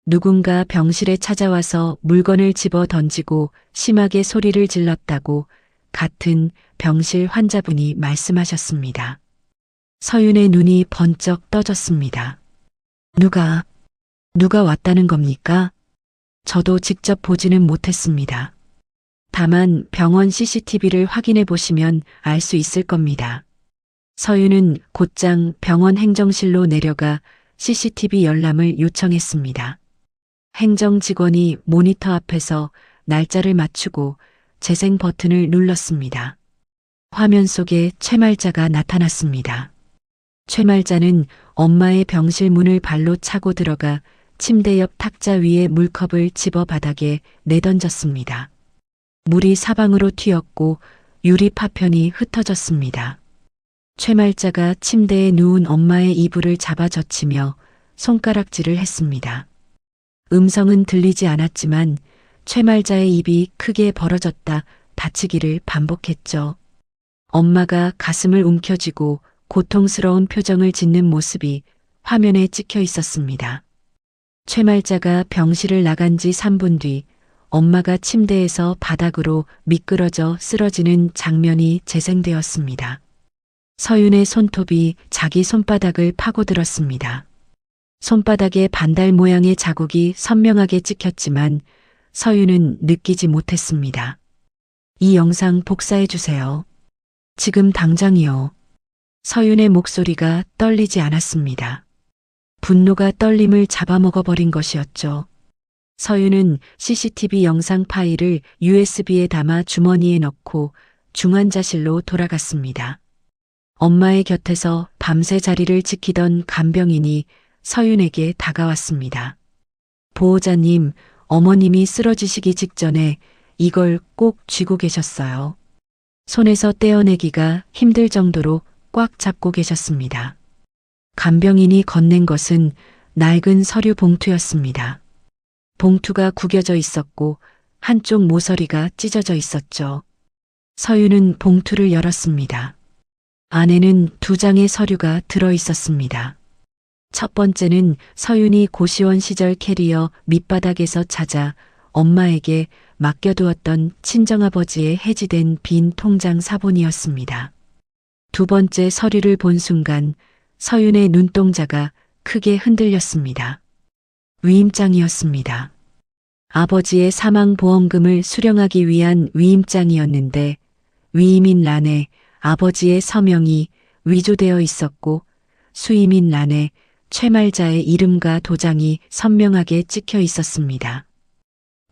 누군가 병실에 찾아와서 물건을 집어 던지고 심하게 소리를 질렀다고 같은 병실 환자분이 말씀하셨습니다. 서윤의 눈이 번쩍 떠졌습니다. 누가 왔다는 겁니까? 저도 직접 보지는 못했습니다. 다만 병원 CCTV를 확인해 보시면 알 수 있을 겁니다. 서윤은 곧장 병원 행정실로 내려가 CCTV 열람을 요청했습니다. 행정 직원이 모니터 앞에서 날짜를 맞추고 재생 버튼을 눌렀습니다. 화면 속에 최말자가 나타났습니다. 최말자는 엄마의 병실 문을 발로 차고 들어가 침대 옆 탁자 위에 물컵을 집어 바닥에 내던졌습니다. 물이 사방으로 튀었고 유리 파편이 흩어졌습니다. 최말자가 침대에 누운 엄마의 이불을 잡아 젖히며 손가락질을 했습니다. 음성은 들리지 않았지만 최말자의 입이 크게 벌어졌다 다치기를 반복했죠. 엄마가 가슴을 움켜쥐고 고통스러운 표정을 짓는 모습이 화면에 찍혀 있었습니다. 최말자가 병실을 나간 지 3분 뒤 엄마가 침대에서 바닥으로 미끄러져 쓰러지는 장면이 재생되었습니다. 서윤의 손톱이 자기 손바닥을 파고들었습니다. 손바닥에 반달 모양의 자국이 선명하게 찍혔지만 서윤은 느끼지 못했습니다. 이 영상 복사해 주세요. 지금 당장이요. 서윤의 목소리가 떨리지 않았습니다. 분노가 떨림을 잡아먹어버린 것이었죠. 서윤은 CCTV 영상 파일을 USB에 담아 주머니에 넣고 중환자실로 돌아갔습니다. 엄마의 곁에서 밤새 자리를 지키던 간병인이 서윤에게 다가왔습니다. 보호자님, 어머님이 쓰러지시기 직전에 이걸 꼭 쥐고 계셨어요. 손에서 떼어내기가 힘들 정도로 꽉 잡고 계셨습니다. 간병인이 건넨 것은 낡은 서류 봉투였습니다. 봉투가 구겨져 있었고 한쪽 모서리가 찢어져 있었죠. 서윤은 봉투를 열었습니다. 안에는 2장의 서류가 들어 있었습니다. 첫 번째는 서윤이 고시원 시절 캐리어 밑바닥에서 찾아 엄마에게 맡겨두었던 친정아버지의 해지된 빈 통장 사본이었습니다. 두 번째 서류를 본 순간 서윤의 눈동자가 크게 흔들렸습니다. 위임장이었습니다. 아버지의 사망보험금을 수령하기 위한 위임장이었는데 위임인 란에 아버지의 서명이 위조되어 있었고 수임인 란에 최말자의 이름과 도장이 선명하게 찍혀 있었습니다.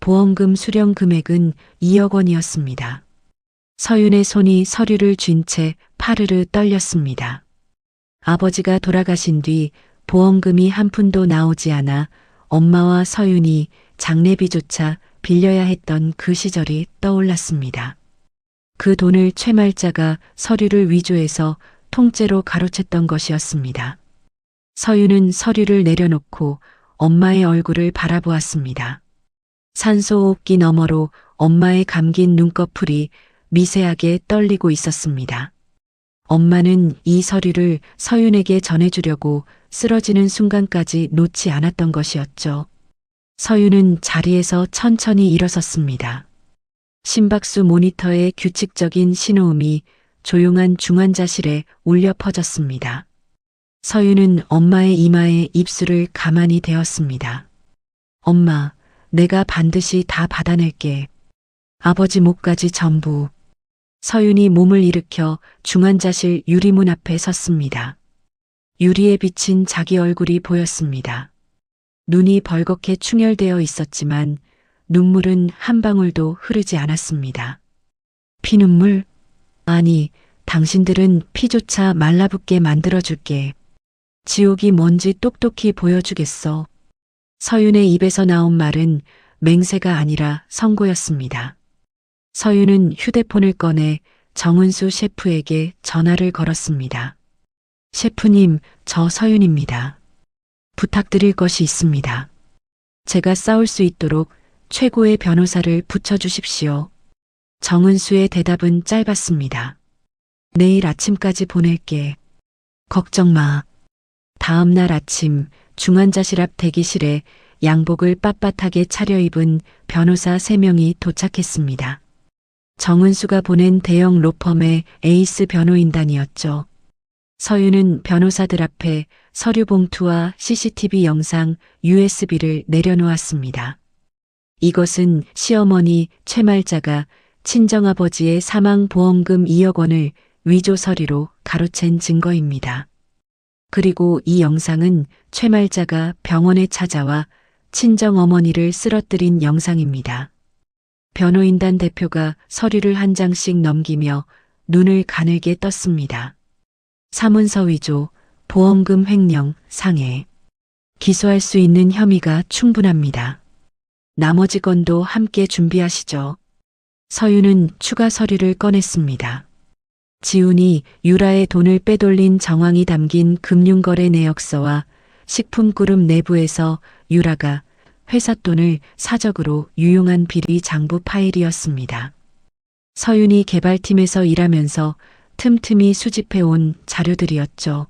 보험금 수령 금액은 2억 원이었습니다. 서윤의 손이 서류를 쥔 채 파르르 떨렸습니다. 아버지가 돌아가신 뒤 보험금이 한 푼도 나오지 않아 엄마와 서윤이 장례비조차 빌려야 했던 그 시절이 떠올랐습니다. 그 돈을 최말자가 서류를 위조해서 통째로 가로챘던 것이었습니다. 서윤은 서류를 내려놓고 엄마의 얼굴을 바라보았습니다. 산소호흡기 너머로 엄마의 감긴 눈꺼풀이 미세하게 떨리고 있었습니다. 엄마는 이 서류를 서윤에게 전해주려고 쓰러지는 순간까지 놓지 않았던 것이었죠. 서윤은 자리에서 천천히 일어섰습니다. 심박수 모니터의 규칙적인 신호음이 조용한 중환자실에 울려 퍼졌습니다. 서윤은 엄마의 이마에 입술을 가만히 대었습니다. 엄마, 내가 반드시 다 받아낼게. 아버지 목까지 전부. 서윤이 몸을 일으켜 중환자실 유리문 앞에 섰습니다. 유리에 비친 자기 얼굴이 보였습니다. 눈이 벌겋게 충혈되어 있었지만 눈물은 한 방울도 흐르지 않았습니다. 피눈물? 아니, 당신들은 피조차 말라붙게 만들어줄게. 지옥이 뭔지 똑똑히 보여주겠어. 서윤의 입에서 나온 말은 맹세가 아니라 선고였습니다. 서윤은 휴대폰을 꺼내 정은수 셰프에게 전화를 걸었습니다. 셰프님, 저 서윤입니다. 부탁드릴 것이 있습니다. 제가 싸울 수 있도록 최고의 변호사를 붙여주십시오. 정은수의 대답은 짧았습니다. 내일 아침까지 보낼게. 걱정 마. 다음 날 아침 중환자실 앞 대기실에 양복을 빳빳하게 차려입은 변호사 3명이 도착했습니다. 정은수가 보낸 대형 로펌의 에이스 변호인단이었죠. 서윤은 변호사들 앞에 서류 봉투와 CCTV 영상, USB를 내려놓았습니다. 이것은 시어머니 최말자가 친정아버지의 사망보험금 2억 원을 위조 서류로 가로챈 증거입니다. 그리고 이 영상은 최말자가 병원에 찾아와 친정어머니를 쓰러뜨린 영상입니다. 변호인단 대표가 서류를 한 장씩 넘기며 눈을 가늘게 떴습니다. 사문서 위조, 보험금 횡령, 상해. 기소할 수 있는 혐의가 충분합니다. 나머지 건도 함께 준비하시죠. 서윤은 추가 서류를 꺼냈습니다. 지훈이 유라의 돈을 빼돌린 정황이 담긴 금융거래 내역서와 식품그룹 내부에서 유라가 회사 돈을 사적으로 유용한 비리 장부 파일이었습니다. 서윤이 개발팀에서 일하면서 틈틈이 수집해온 자료들이었죠.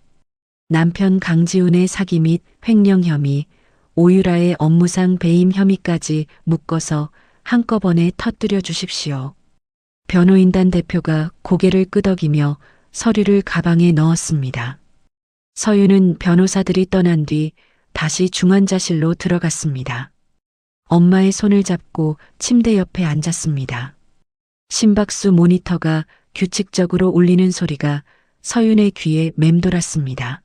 남편 강지훈의 사기 및 횡령 혐의, 오유라의 업무상 배임 혐의까지 묶어서 한꺼번에 터뜨려 주십시오. 변호인단 대표가 고개를 끄덕이며 서류를 가방에 넣었습니다. 서윤은 변호사들이 떠난 뒤 다시 중환자실로 들어갔습니다. 엄마의 손을 잡고 침대 옆에 앉았습니다. 심박수 모니터가 규칙적으로 울리는 소리가 서윤의 귀에 맴돌았습니다.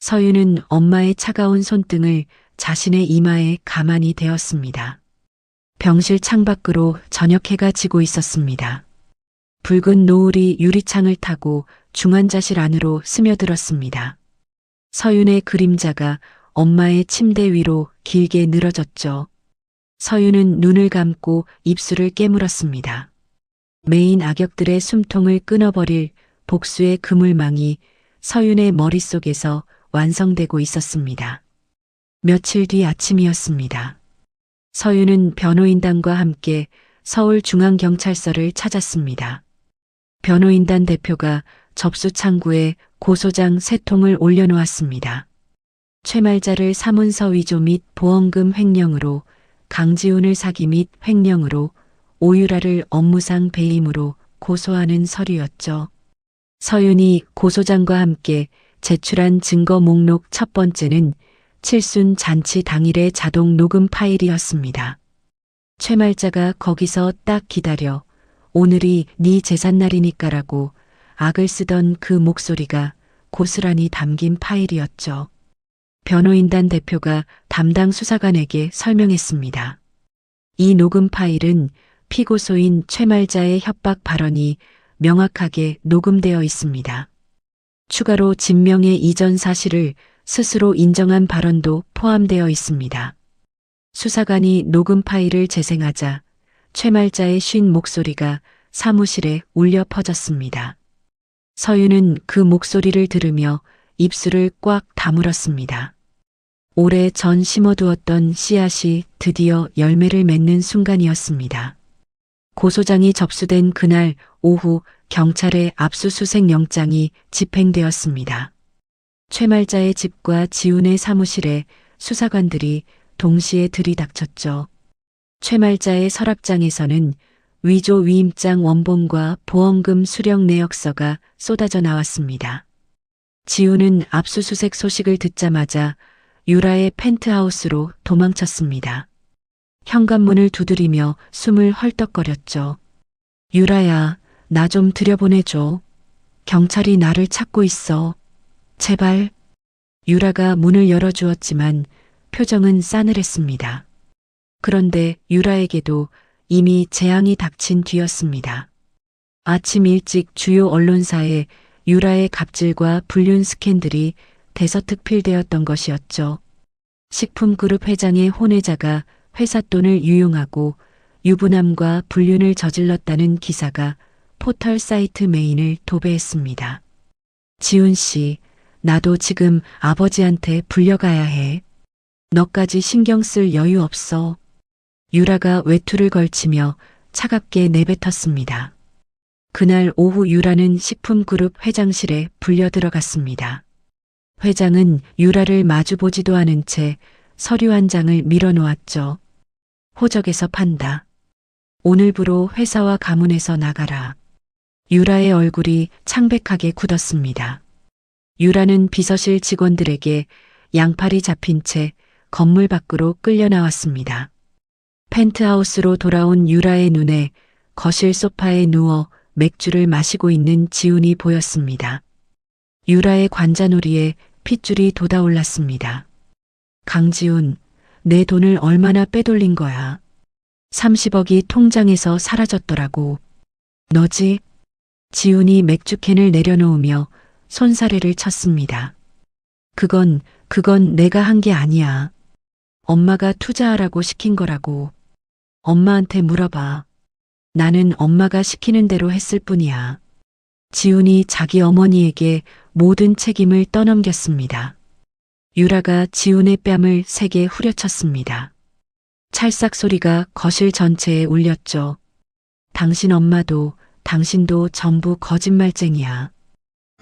서윤은 엄마의 차가운 손등을 자신의 이마에 가만히 대었습니다. 병실 창밖으로 저녁 해가 지고 있었습니다. 붉은 노을이 유리창을 타고 중환자실 안으로 스며들었습니다. 서윤의 그림자가 엄마의 침대 위로 길게 늘어졌죠. 서윤은 눈을 감고 입술을 깨물었습니다. 메인 악역들의 숨통을 끊어버릴 복수의 그물망이 서윤의 머릿속에서 완성되고 있었습니다. 며칠 뒤 아침이었습니다. 서윤은 변호인단과 함께 서울중앙경찰서를 찾았습니다. 변호인단 대표가 접수 창구에 고소장 3통을 올려놓았습니다. 최말자를 사문서 위조 및 보험금 횡령으로, 강지훈을 사기 및 횡령으로, 오유라를 업무상 배임으로 고소하는 서류였죠. 서윤이 고소장과 함께 제출한 증거 목록 첫 번째는 칠순 잔치 당일의 자동 녹음 파일이었습니다. 최말자가 거기서 딱 기다려 오늘이 네 제삿날이니까라고 악을 쓰던 그 목소리가 고스란히 담긴 파일이었죠. 변호인단 대표가 담당 수사관에게 설명했습니다. 이 녹음 파일은 피고소인 최말자의 협박 발언이 명확하게 녹음되어 있습니다. 추가로 진명의 이전 사실을 스스로 인정한 발언도 포함되어 있습니다. 수사관이 녹음 파일을 재생하자 최말자의 쉰 목소리가 사무실에 울려 퍼졌습니다. 서윤은 그 목소리를 들으며 입술을 꽉 다물었습니다. 오래 전 심어두었던 씨앗이 드디어 열매를 맺는 순간이었습니다. 고소장이 접수된 그날 오후 경찰의 압수수색 영장이 집행되었습니다. 최말자의 집과 지훈의 사무실에 수사관들이 동시에 들이닥쳤죠. 최말자의 서랍장에서는 위조 위임장 원본과 보험금 수령 내역서가 쏟아져 나왔습니다. 지훈은 압수수색 소식을 듣자마자 유라의 펜트하우스로 도망쳤습니다. 현관문을 두드리며 숨을 헐떡거렸죠. 유라야, 나 좀 들여보내줘. 경찰이 나를 찾고 있어. 제발. 유라가 문을 열어주었지만 표정은 싸늘했습니다. 그런데 유라에게도 이미 재앙이 닥친 뒤였습니다. 아침 일찍 주요 언론사에 유라의 갑질과 불륜 스캔들이 대서특필되었던 것이었죠. 식품그룹 회장의 혼외자가 회사 돈을 유용하고 유부남과 불륜을 저질렀다는 기사가 포털 사이트 메인을 도배했습니다. 지훈 씨, 나도 지금 아버지한테 불려가야 해. 너까지 신경 쓸 여유 없어. 유라가 외투를 걸치며 차갑게 내뱉었습니다. 그날 오후 유라는 식품그룹 회장실에 불려 들어갔습니다. 회장은 유라를 마주보지도 않은 채 서류 한 장을 밀어놓았죠. 호적에서 판다. 오늘부로 회사와 가문에서 나가라. 유라의 얼굴이 창백하게 굳었습니다. 유라는 비서실 직원들에게 양팔이 잡힌 채 건물 밖으로 끌려 나왔습니다. 펜트하우스로 돌아온 유라의 눈에 거실 소파에 누워 맥주를 마시고 있는 지훈이 보였습니다. 유라의 관자놀이에 핏줄이 돋아올랐습니다. 강지훈, 내 돈을 얼마나 빼돌린 거야. 30억이 통장에서 사라졌더라고. 너지? 지훈이 맥주캔을 내려놓으며 손사래를 쳤습니다. 그건 내가 한 게 아니야. 엄마가 투자하라고 시킨 거라고. 엄마한테 물어봐. 나는 엄마가 시키는 대로 했을 뿐이야. 지훈이 자기 어머니에게 모든 책임을 떠넘겼습니다. 유라가 지훈의 뺨을 세게 후려쳤습니다. 찰싹 소리가 거실 전체에 울렸죠. 당신 엄마도 당신도 전부 거짓말쟁이야.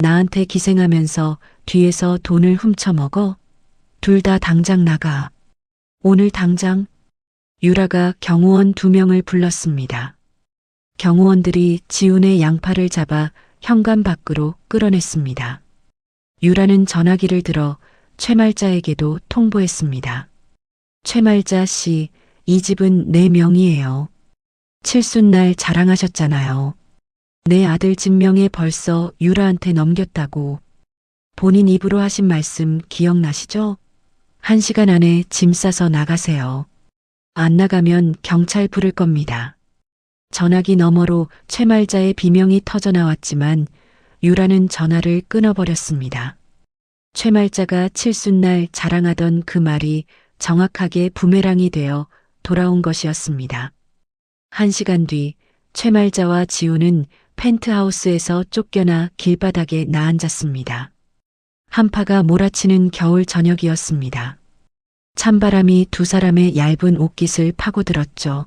나한테 기생하면서 뒤에서 돈을 훔쳐먹어? 둘 다 당장 나가. 오늘 당장. 유라가 경호원 2명을 불렀습니다. 경호원들이 지훈의 양팔을 잡아 현관 밖으로 끌어냈습니다. 유라는 전화기를 들어 최말자에게도 통보했습니다. 최말자 씨, 이 집은 내 명의예요. 칠순날 자랑하셨잖아요. 내 아들 진명에 벌써 유라한테 넘겼다고. 본인 입으로 하신 말씀 기억나시죠? 1시간 안에 짐 싸서 나가세요. 안 나가면 경찰 부를 겁니다. 전화기 너머로 최말자의 비명이 터져 나왔지만 유라는 전화를 끊어버렸습니다. 최말자가 칠순날 자랑하던 그 말이 정확하게 부메랑이 되어 돌아온 것이었습니다. 1시간 뒤 최말자와 지훈은 펜트하우스에서 쫓겨나 길바닥에 나앉았습니다. 한파가 몰아치는 겨울 저녁이었습니다. 찬바람이 2사람의 얇은 옷깃을 파고들었죠.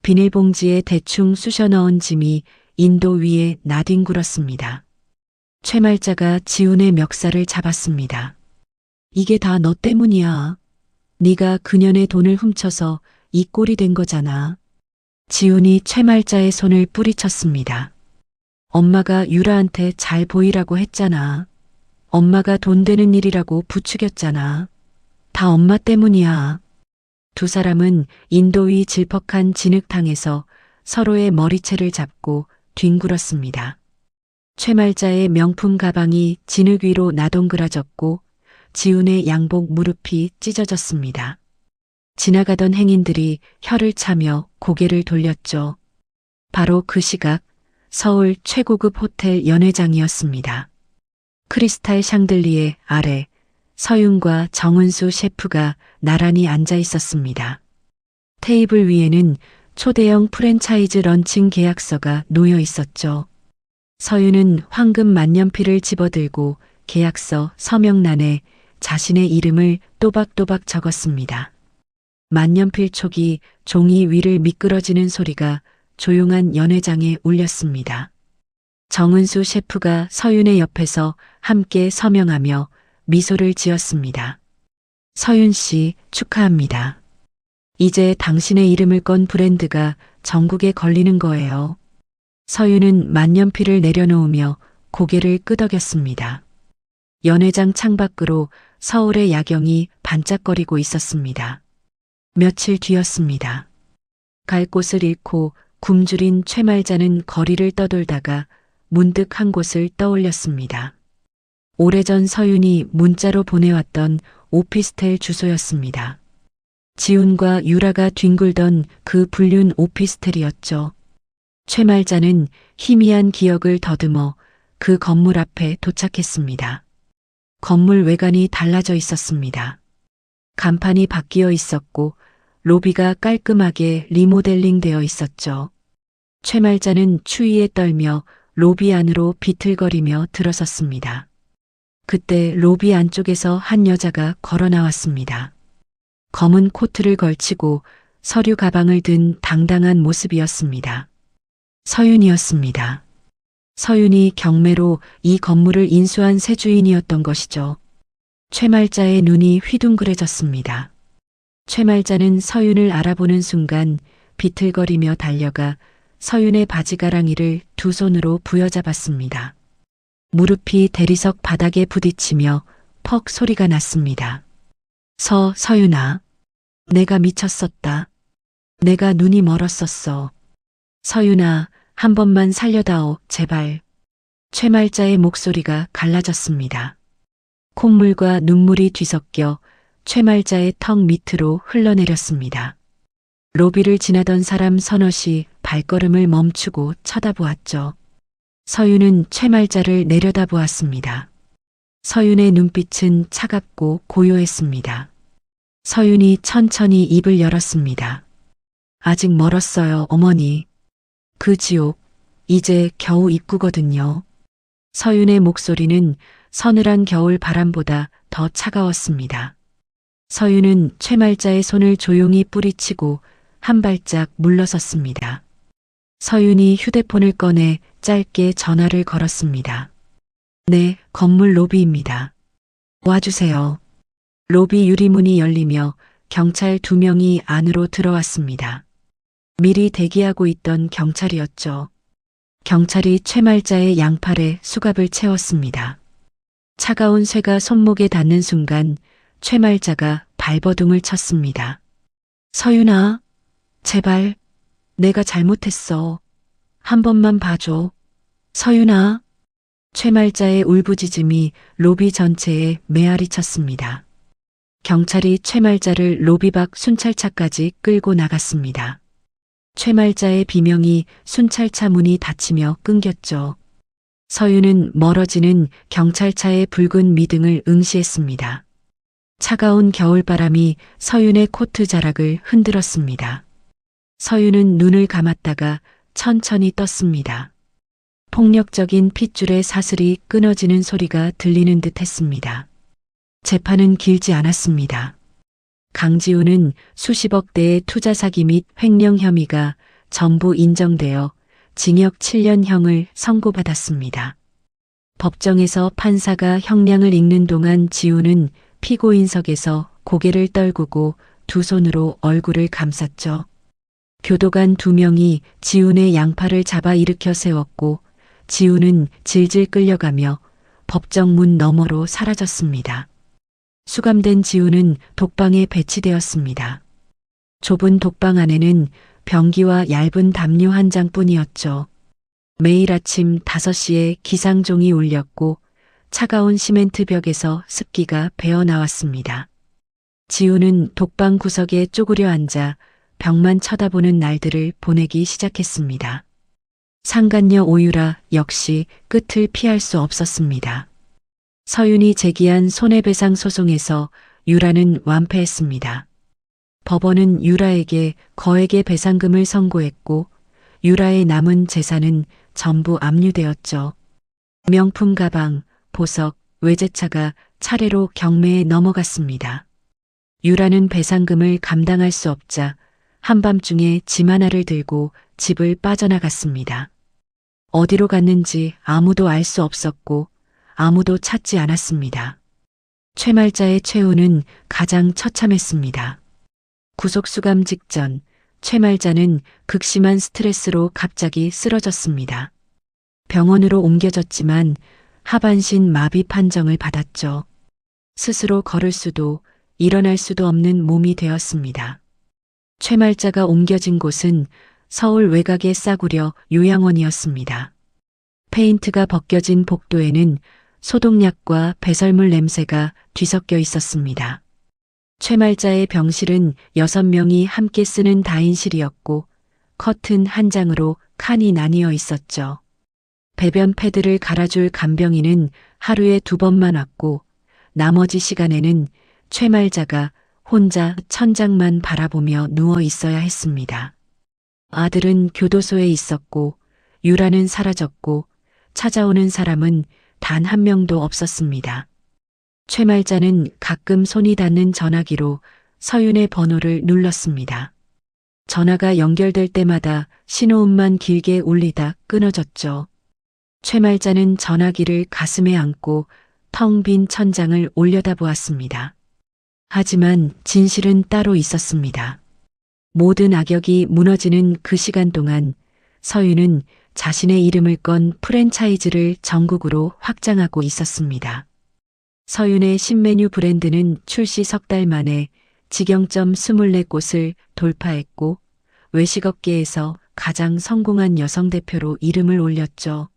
비닐봉지에 대충 쑤셔 넣은 짐이 인도 위에 나뒹굴었습니다. 최말자가 지훈의 멱살을 잡았습니다. 이게 다 너 때문이야. 네가 그년의 돈을 훔쳐서 이 꼴이 된 거잖아. 지훈이 최말자의 손을 뿌리쳤습니다. 엄마가 유라한테 잘 보이라고 했잖아. 엄마가 돈 되는 일이라고 부추겼잖아. 다 엄마 때문이야. 2사람은 인도 위 질퍽한 진흙탕에서 서로의 머리채를 잡고 뒹굴었습니다. 최말자의 명품 가방이 진흙 위로 나동그라졌고 지훈의 양복 무릎이 찢어졌습니다. 지나가던 행인들이 혀를 차며 고개를 돌렸죠. 바로 그 시각 서울 최고급 호텔 연회장이었습니다. 크리스탈 샹들리에 아래 서윤과 정은수 셰프가 나란히 앉아 있었습니다. 테이블 위에는 초대형 프랜차이즈 런칭 계약서가 놓여 있었죠. 서윤은 황금 만년필을 집어들고 계약서 서명란에 자신의 이름을 또박또박 적었습니다. 만년필 촉이 종이 위를 미끄러지는 소리가 조용한 연회장에 울렸습니다. 정은수 셰프가 서윤의 옆에서 함께 서명하며 미소를 지었습니다. 서윤 씨 축하합니다. 이제 당신의 이름을 건 브랜드가 전국에 걸리는 거예요. 서윤은 만년필을 내려놓으며 고개를 끄덕였습니다. 연회장 창밖으로 서울의 야경이 반짝거리고 있었습니다. 며칠 뒤였습니다. 갈 곳을 잃고 굶주린 최말자는 거리를 떠돌다가 문득 한 곳을 떠올렸습니다. 오래전 서윤이 문자로 보내왔던 오피스텔 주소였습니다. 지훈과 유라가 뒹굴던 그 불륜 오피스텔이었죠. 최말자는 희미한 기억을 더듬어 그 건물 앞에 도착했습니다. 건물 외관이 달라져 있었습니다. 간판이 바뀌어 있었고 로비가 깔끔하게 리모델링 되어 있었죠. 최말자는 추위에 떨며 로비 안으로 비틀거리며 들어섰습니다. 그때 로비 안쪽에서 한 여자가 걸어 나왔습니다. 검은 코트를 걸치고 서류 가방을 든 당당한 모습이었습니다. 서윤이었습니다. 서윤이 경매로 이 건물을 인수한 새 주인이었던 것이죠. 최말자의 눈이 휘둥그레졌습니다. 최말자는 서윤을 알아보는 순간 비틀거리며 달려가 서윤의 바지가랑이를 2손으로 부여잡았습니다. 무릎이 대리석 바닥에 부딪히며 퍽 소리가 났습니다. 서윤아. 내가 미쳤었다. 내가 눈이 멀었었어. 서윤아, 한 번만 살려다오, 제발. 최말자의 목소리가 갈라졌습니다. 콧물과 눈물이 뒤섞여 최말자의 턱 밑으로 흘러내렸습니다. 로비를 지나던 사람 서너시 발걸음을 멈추고 쳐다보았죠. 서윤은 최말자를 내려다보았습니다. 서윤의 눈빛은 차갑고 고요했습니다. 서윤이 천천히 입을 열었습니다. 아직 멀었어요, 어머니. 그 지옥, 이제 겨우 입구거든요. 서윤의 목소리는 서늘한 겨울 바람보다 더 차가웠습니다. 서윤은 최말자의 손을 조용히 뿌리치고 한 발짝 물러섰습니다. 서윤이 휴대폰을 꺼내 짧게 전화를 걸었습니다. 네, 건물 로비입니다. 와주세요. 로비 유리문이 열리며 경찰 2명이 안으로 들어왔습니다. 미리 대기하고 있던 경찰이었죠. 경찰이 최말자의 양팔에 수갑을 채웠습니다. 차가운 쇠가 손목에 닿는 순간 최말자가 발버둥을 쳤습니다. 서윤아, 제발, 내가 잘못했어. 한 번만 봐줘. 서윤아. 최말자의 울부짖음이 로비 전체에 메아리 쳤습니다. 경찰이 최말자를 로비 밖 순찰차까지 끌고 나갔습니다. 최말자의 비명이 순찰차 문이 닫히며 끊겼죠. 서윤은 멀어지는 경찰차의 붉은 미등을 응시했습니다. 차가운 겨울바람이 서윤의 코트 자락을 흔들었습니다. 서윤은 눈을 감았다가 천천히 떴습니다. 폭력적인 핏줄의 사슬이 끊어지는 소리가 들리는 듯 했습니다. 재판은 길지 않았습니다. 강지우는 수십억 대의 투자 사기 및 횡령 혐의가 전부 인정되어 징역 7년형을 선고받았습니다. 법정에서 판사가 형량을 읽는 동안 지우는 피고인석에서 고개를 떨구고 두 손으로 얼굴을 감쌌죠. 교도관 2명이 지훈의 양팔을 잡아 일으켜 세웠고 지훈은 질질 끌려가며 법정 문 너머로 사라졌습니다. 수감된 지훈은 독방에 배치되었습니다. 좁은 독방 안에는 변기와 얇은 담요 한 장뿐이었죠. 매일 아침 5시에 기상종이 울렸고 차가운 시멘트 벽에서 습기가 배어나왔습니다. 지훈은 독방 구석에 쪼그려 앉아 벽만 쳐다보는 날들을 보내기 시작했습니다. 상간녀 오유라 역시 끝을 피할 수 없었습니다. 서윤이 제기한 손해배상 소송에서 유라는 완패했습니다. 법원은 유라에게 거액의 배상금을 선고했고 유라의 남은 재산은 전부 압류되었죠. 명품 가방, 보석, 외제차가 차례로 경매에 넘어갔습니다. 유라는 배상금을 감당할 수 없자 한밤중에 짐 하나를 들고 집을 빠져나갔습니다. 어디로 갔는지 아무도 알 수 없었고 아무도 찾지 않았습니다. 최말자의 최후는 가장 처참했습니다. 구속수감 직전 최말자는 극심한 스트레스로 갑자기 쓰러졌습니다. 병원으로 옮겨졌지만 하반신 마비 판정을 받았죠. 스스로 걸을 수도 일어날 수도 없는 몸이 되었습니다. 최말자가 옮겨진 곳은 서울 외곽의 싸구려 요양원이었습니다. 페인트가 벗겨진 복도에는 소독약과 배설물 냄새가 뒤섞여 있었습니다. 최말자의 병실은 6명이 함께 쓰는 다인실이었고 커튼 한 장으로 칸이 나뉘어 있었죠. 배변 패드를 갈아줄 간병인은 하루에 2번만 왔고 나머지 시간에는 최말자가 혼자 천장만 바라보며 누워 있어야 했습니다. 아들은 교도소에 있었고 유라는 사라졌고 찾아오는 사람은 단 한 명도 없었습니다. 최말자는 가끔 손이 닿는 전화기로 서윤의 번호를 눌렀습니다. 전화가 연결될 때마다 신호음만 길게 울리다 끊어졌죠. 최말자는 전화기를 가슴에 안고 텅 빈 천장을 올려다보았습니다. 하지만 진실은 따로 있었습니다. 모든 악역이 무너지는 그 시간 동안 서윤은 자신의 이름을 건 프랜차이즈를 전국으로 확장하고 있었습니다. 서윤의 신메뉴 브랜드는 출시 석 달 만에 직영점 24곳을 돌파했고 외식업계에서 가장 성공한 여성 대표로 이름을 올렸죠.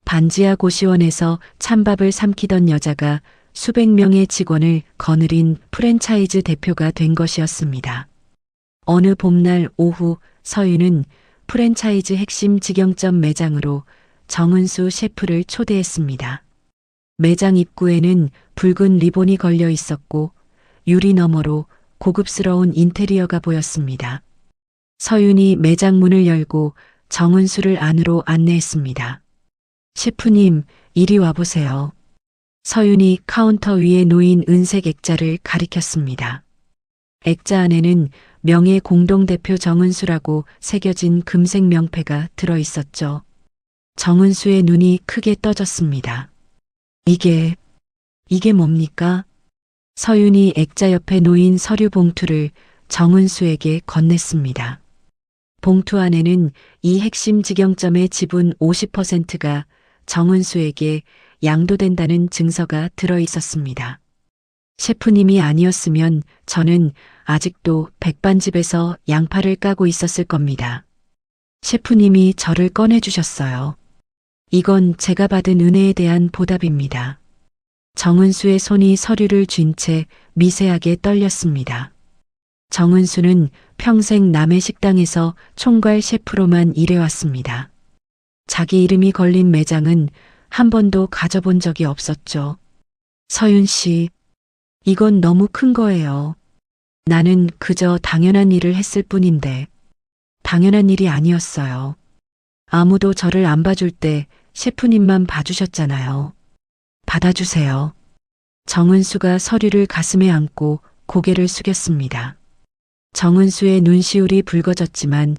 반지하 고시원에서 찬밥을 삼키던 여자가 수백 명의 직원을 거느린 프랜차이즈 대표가 된 것이었습니다. 어느 봄날 오후 서윤은 프랜차이즈 핵심 직영점 매장으로 정은수 셰프를 초대했습니다. 매장 입구에는 붉은 리본이 걸려 있었고 유리 너머로 고급스러운 인테리어가 보였습니다. 서윤이 매장 문을 열고 정은수를 안으로 안내했습니다. 셰프님, 이리 와보세요. 서윤이 카운터 위에 놓인 은색 액자를 가리켰습니다. 액자 안에는 명예 공동대표 정은수라고 새겨진 금색 명패가 들어 있었죠. 정은수의 눈이 크게 떠졌습니다. 이게 뭡니까? 서윤이 액자 옆에 놓인 서류 봉투를 정은수에게 건넸습니다. 봉투 안에는 이 핵심 직영점의 지분 50%가 정은수에게 양도된다는 증서가 들어 있었습니다. 셰프님이 아니었으면 저는 아직도 백반집에서 양파를 까고 있었을 겁니다. 셰프님이 저를 꺼내주셨어요. 이건 제가 받은 은혜에 대한 보답입니다. 정은수의 손이 서류를 쥔 채 미세하게 떨렸습니다. 정은수는 평생 남의 식당에서 총괄 셰프로만 일해왔습니다. 자기 이름이 걸린 매장은 한 번도 가져본 적이 없었죠. 서윤 씨, 이건 너무 큰 거예요. 나는 그저 당연한 일을 했을 뿐인데, 당연한 일이 아니었어요. 아무도 저를 안 봐줄 때 셰프님만 봐주셨잖아요. 받아주세요. 정은수가 서류를 가슴에 안고 고개를 숙였습니다. 정은수의 눈시울이 붉어졌지만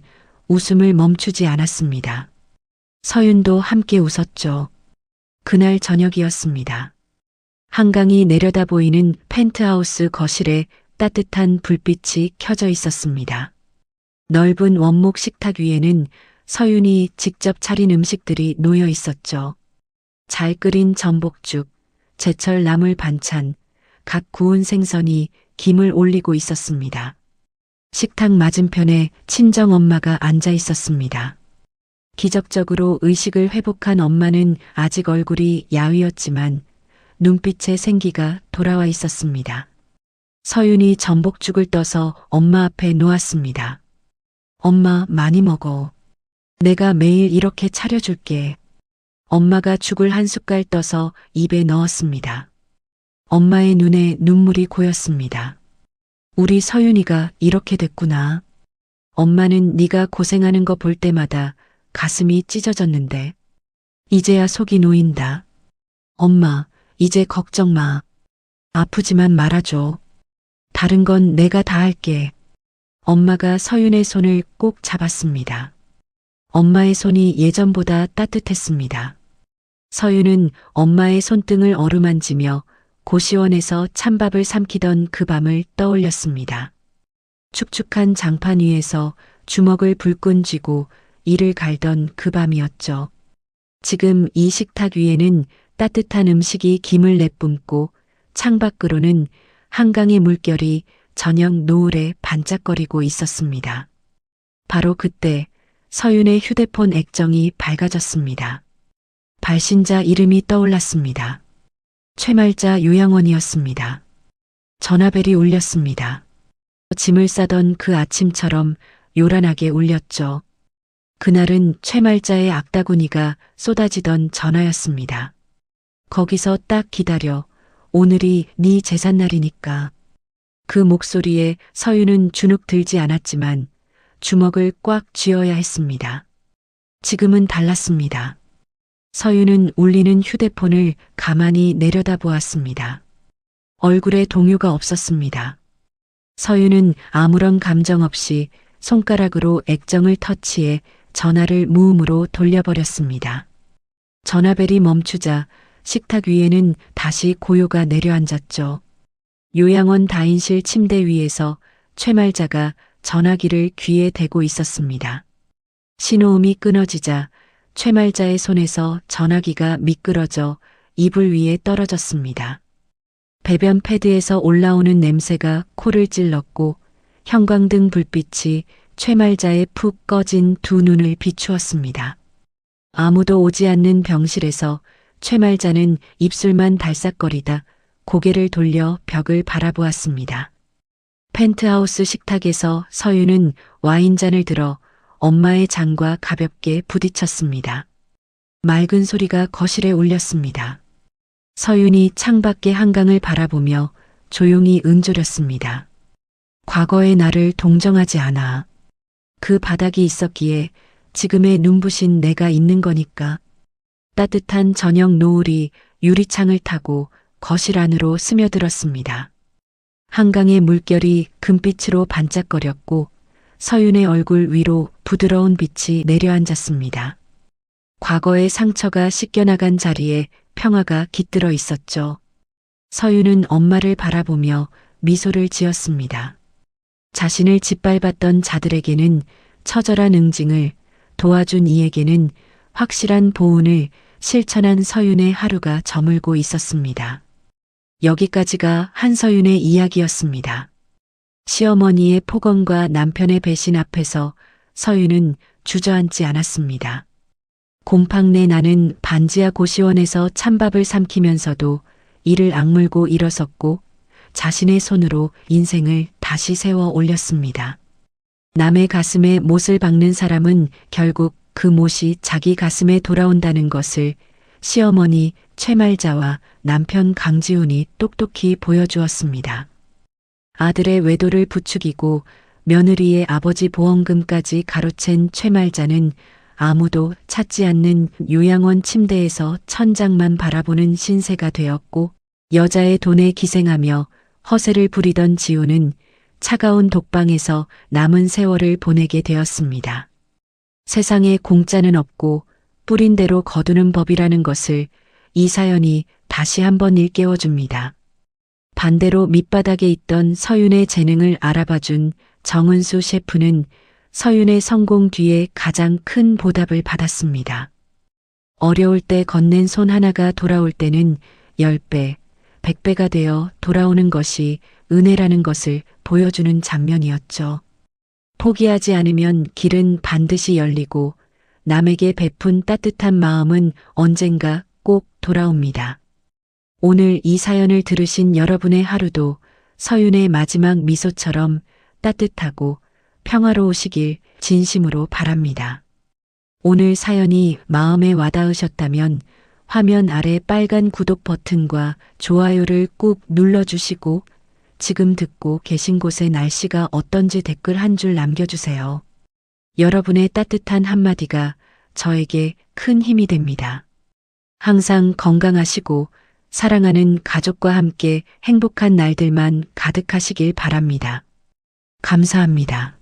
웃음을 멈추지 않았습니다. 서윤도 함께 웃었죠. 그날 저녁이었습니다. 한강이 내려다 보이는 펜트하우스 거실에 따뜻한 불빛이 켜져 있었습니다. 넓은 원목 식탁 위에는 서윤이 직접 차린 음식들이 놓여 있었죠. 잘 끓인 전복죽, 제철 나물 반찬, 갓 구운 생선이 김을 올리고 있었습니다. 식탁 맞은편에 친정엄마가 앉아 있었습니다. 기적적으로 의식을 회복한 엄마는 아직 얼굴이 야위었지만 눈빛에 생기가 돌아와 있었습니다. 서윤이 전복죽을 떠서 엄마 앞에 놓았습니다. 엄마, 많이 먹어. 내가 매일 이렇게 차려줄게. 엄마가 죽을 한 숟갈 떠서 입에 넣었습니다. 엄마의 눈에 눈물이 고였습니다. 우리 서윤이가 이렇게 됐구나. 엄마는 네가 고생하는 거 볼 때마다 가슴이 찢어졌는데 이제야 속이 놓인다. 엄마, 이제 걱정 마. 아프지만 말아줘. 다른 건 내가 다 할게. 엄마가 서윤의 손을 꼭 잡았습니다. 엄마의 손이 예전보다 따뜻했습니다. 서윤은 엄마의 손등을 어루만지며 고시원에서 찬밥을 삼키던 그 밤을 떠올렸습니다. 축축한 장판 위에서 주먹을 불끈 쥐고 이를 갈던 그 밤이었죠. 지금 이 식탁 위에는 따뜻한 음식이 김을 내뿜고 창밖으로는 한강의 물결이 저녁 노을에 반짝거리고 있었습니다. 바로 그때 서윤의 휴대폰 액정이 밝아졌습니다. 발신자 이름이 떠올랐습니다. 최말자 요양원이었습니다. 전화벨이 울렸습니다. 짐을 싸던 그 아침처럼 요란하게 울렸죠. 그날은 최말자의 악다구니가 쏟아지던 전화였습니다. 거기서 딱 기다려. 오늘이 네 제삿날이니까. 그 목소리에 서윤은 주눅 들지 않았지만 주먹을 꽉 쥐어야 했습니다. 지금은 달랐습니다. 서윤은 울리는 휴대폰을 가만히 내려다보았습니다. 얼굴에 동요가 없었습니다. 서윤은 아무런 감정 없이 손가락으로 액정을 터치해 전화를 무음으로 돌려버렸습니다. 전화벨이 멈추자 식탁 위에는 다시 고요가 내려앉았죠. 요양원 다인실 침대 위에서 최말자가 전화기를 귀에 대고 있었습니다. 신호음이 끊어지자 최말자의 손에서 전화기가 미끄러져 이불 위에 떨어졌습니다. 배변 패드에서 올라오는 냄새가 코를 찔렀고 형광등 불빛이 최말자의 푹 꺼진 두 눈을 비추었습니다. 아무도 오지 않는 병실에서 최말자는 입술만 달싹거리다 고개를 돌려 벽을 바라보았습니다. 펜트하우스 식탁에서 서윤은 와인잔을 들어 엄마의 잔과 가볍게 부딪혔습니다. 맑은 소리가 거실에 울렸습니다. 서윤이 창밖의 한강을 바라보며 조용히 은조렸습니다. 과거의 나를 동정하지 않아. 그 바닥이 있었기에 지금의 눈부신 내가 있는 거니까. 따뜻한 저녁 노을이 유리창을 타고 거실 안으로 스며들었습니다. 한강의 물결이 금빛으로 반짝거렸고 서윤의 얼굴 위로 부드러운 빛이 내려앉았습니다. 과거의 상처가 씻겨나간 자리에 평화가 깃들어 있었죠. 서윤은 엄마를 바라보며 미소를 지었습니다. 자신을 짓밟았던 자들에게는 처절한 응징을, 도와준 이에게는 확실한 보훈을 실천한 서윤의 하루가 저물고 있었습니다. 여기까지가 한서윤의 이야기였습니다. 시어머니의 폭언과 남편의 배신 앞에서 서윤은 주저앉지 않았습니다. 곰팡내 나는 반지하 고시원에서 찬밥을 삼키면서도 이를 악물고 일어섰고 자신의 손으로 인생을 다시 세워 올렸습니다. 남의 가슴에 못을 박는 사람은 결국 그 못이 자기 가슴에 돌아온다는 것을 시어머니 최말자와 남편 강지훈이 똑똑히 보여주었습니다. 아들의 외도를 부추기고 며느리의 아버지 보험금까지 가로챈 최말자는 아무도 찾지 않는 요양원 침대에서 천장만 바라보는 신세가 되었고 여자의 돈에 기생하며 허세를 부리던 지우는 차가운 독방에서 남은 세월을 보내게 되었습니다. 세상에 공짜는 없고 뿌린 대로 거두는 법이라는 것을 이 사연이 다시 한번 일깨워줍니다. 반대로 밑바닥에 있던 서윤의 재능을 알아봐준 정은수 셰프는 서윤의 성공 뒤에 가장 큰 보답을 받았습니다. 어려울 때 건넨 손 하나가 돌아올 때는 10배, 100배가 되어 돌아오는 것이 은혜라는 것을 보여주는 장면이었죠. 포기하지 않으면 길은 반드시 열리고 남에게 베푼 따뜻한 마음은 언젠가 꼭 돌아옵니다. 오늘 이 사연을 들으신 여러분의 하루도 서윤의 마지막 미소처럼 따뜻하고 평화로우시길 진심으로 바랍니다. 오늘 사연이 마음에 와닿으셨다면 화면 아래 빨간 구독 버튼과 좋아요를 꾹 눌러주시고 지금 듣고 계신 곳의 날씨가 어떤지 댓글 한 줄 남겨주세요. 여러분의 따뜻한 한마디가 저에게 큰 힘이 됩니다. 항상 건강하시고 사랑하는 가족과 함께 행복한 날들만 가득하시길 바랍니다. 감사합니다.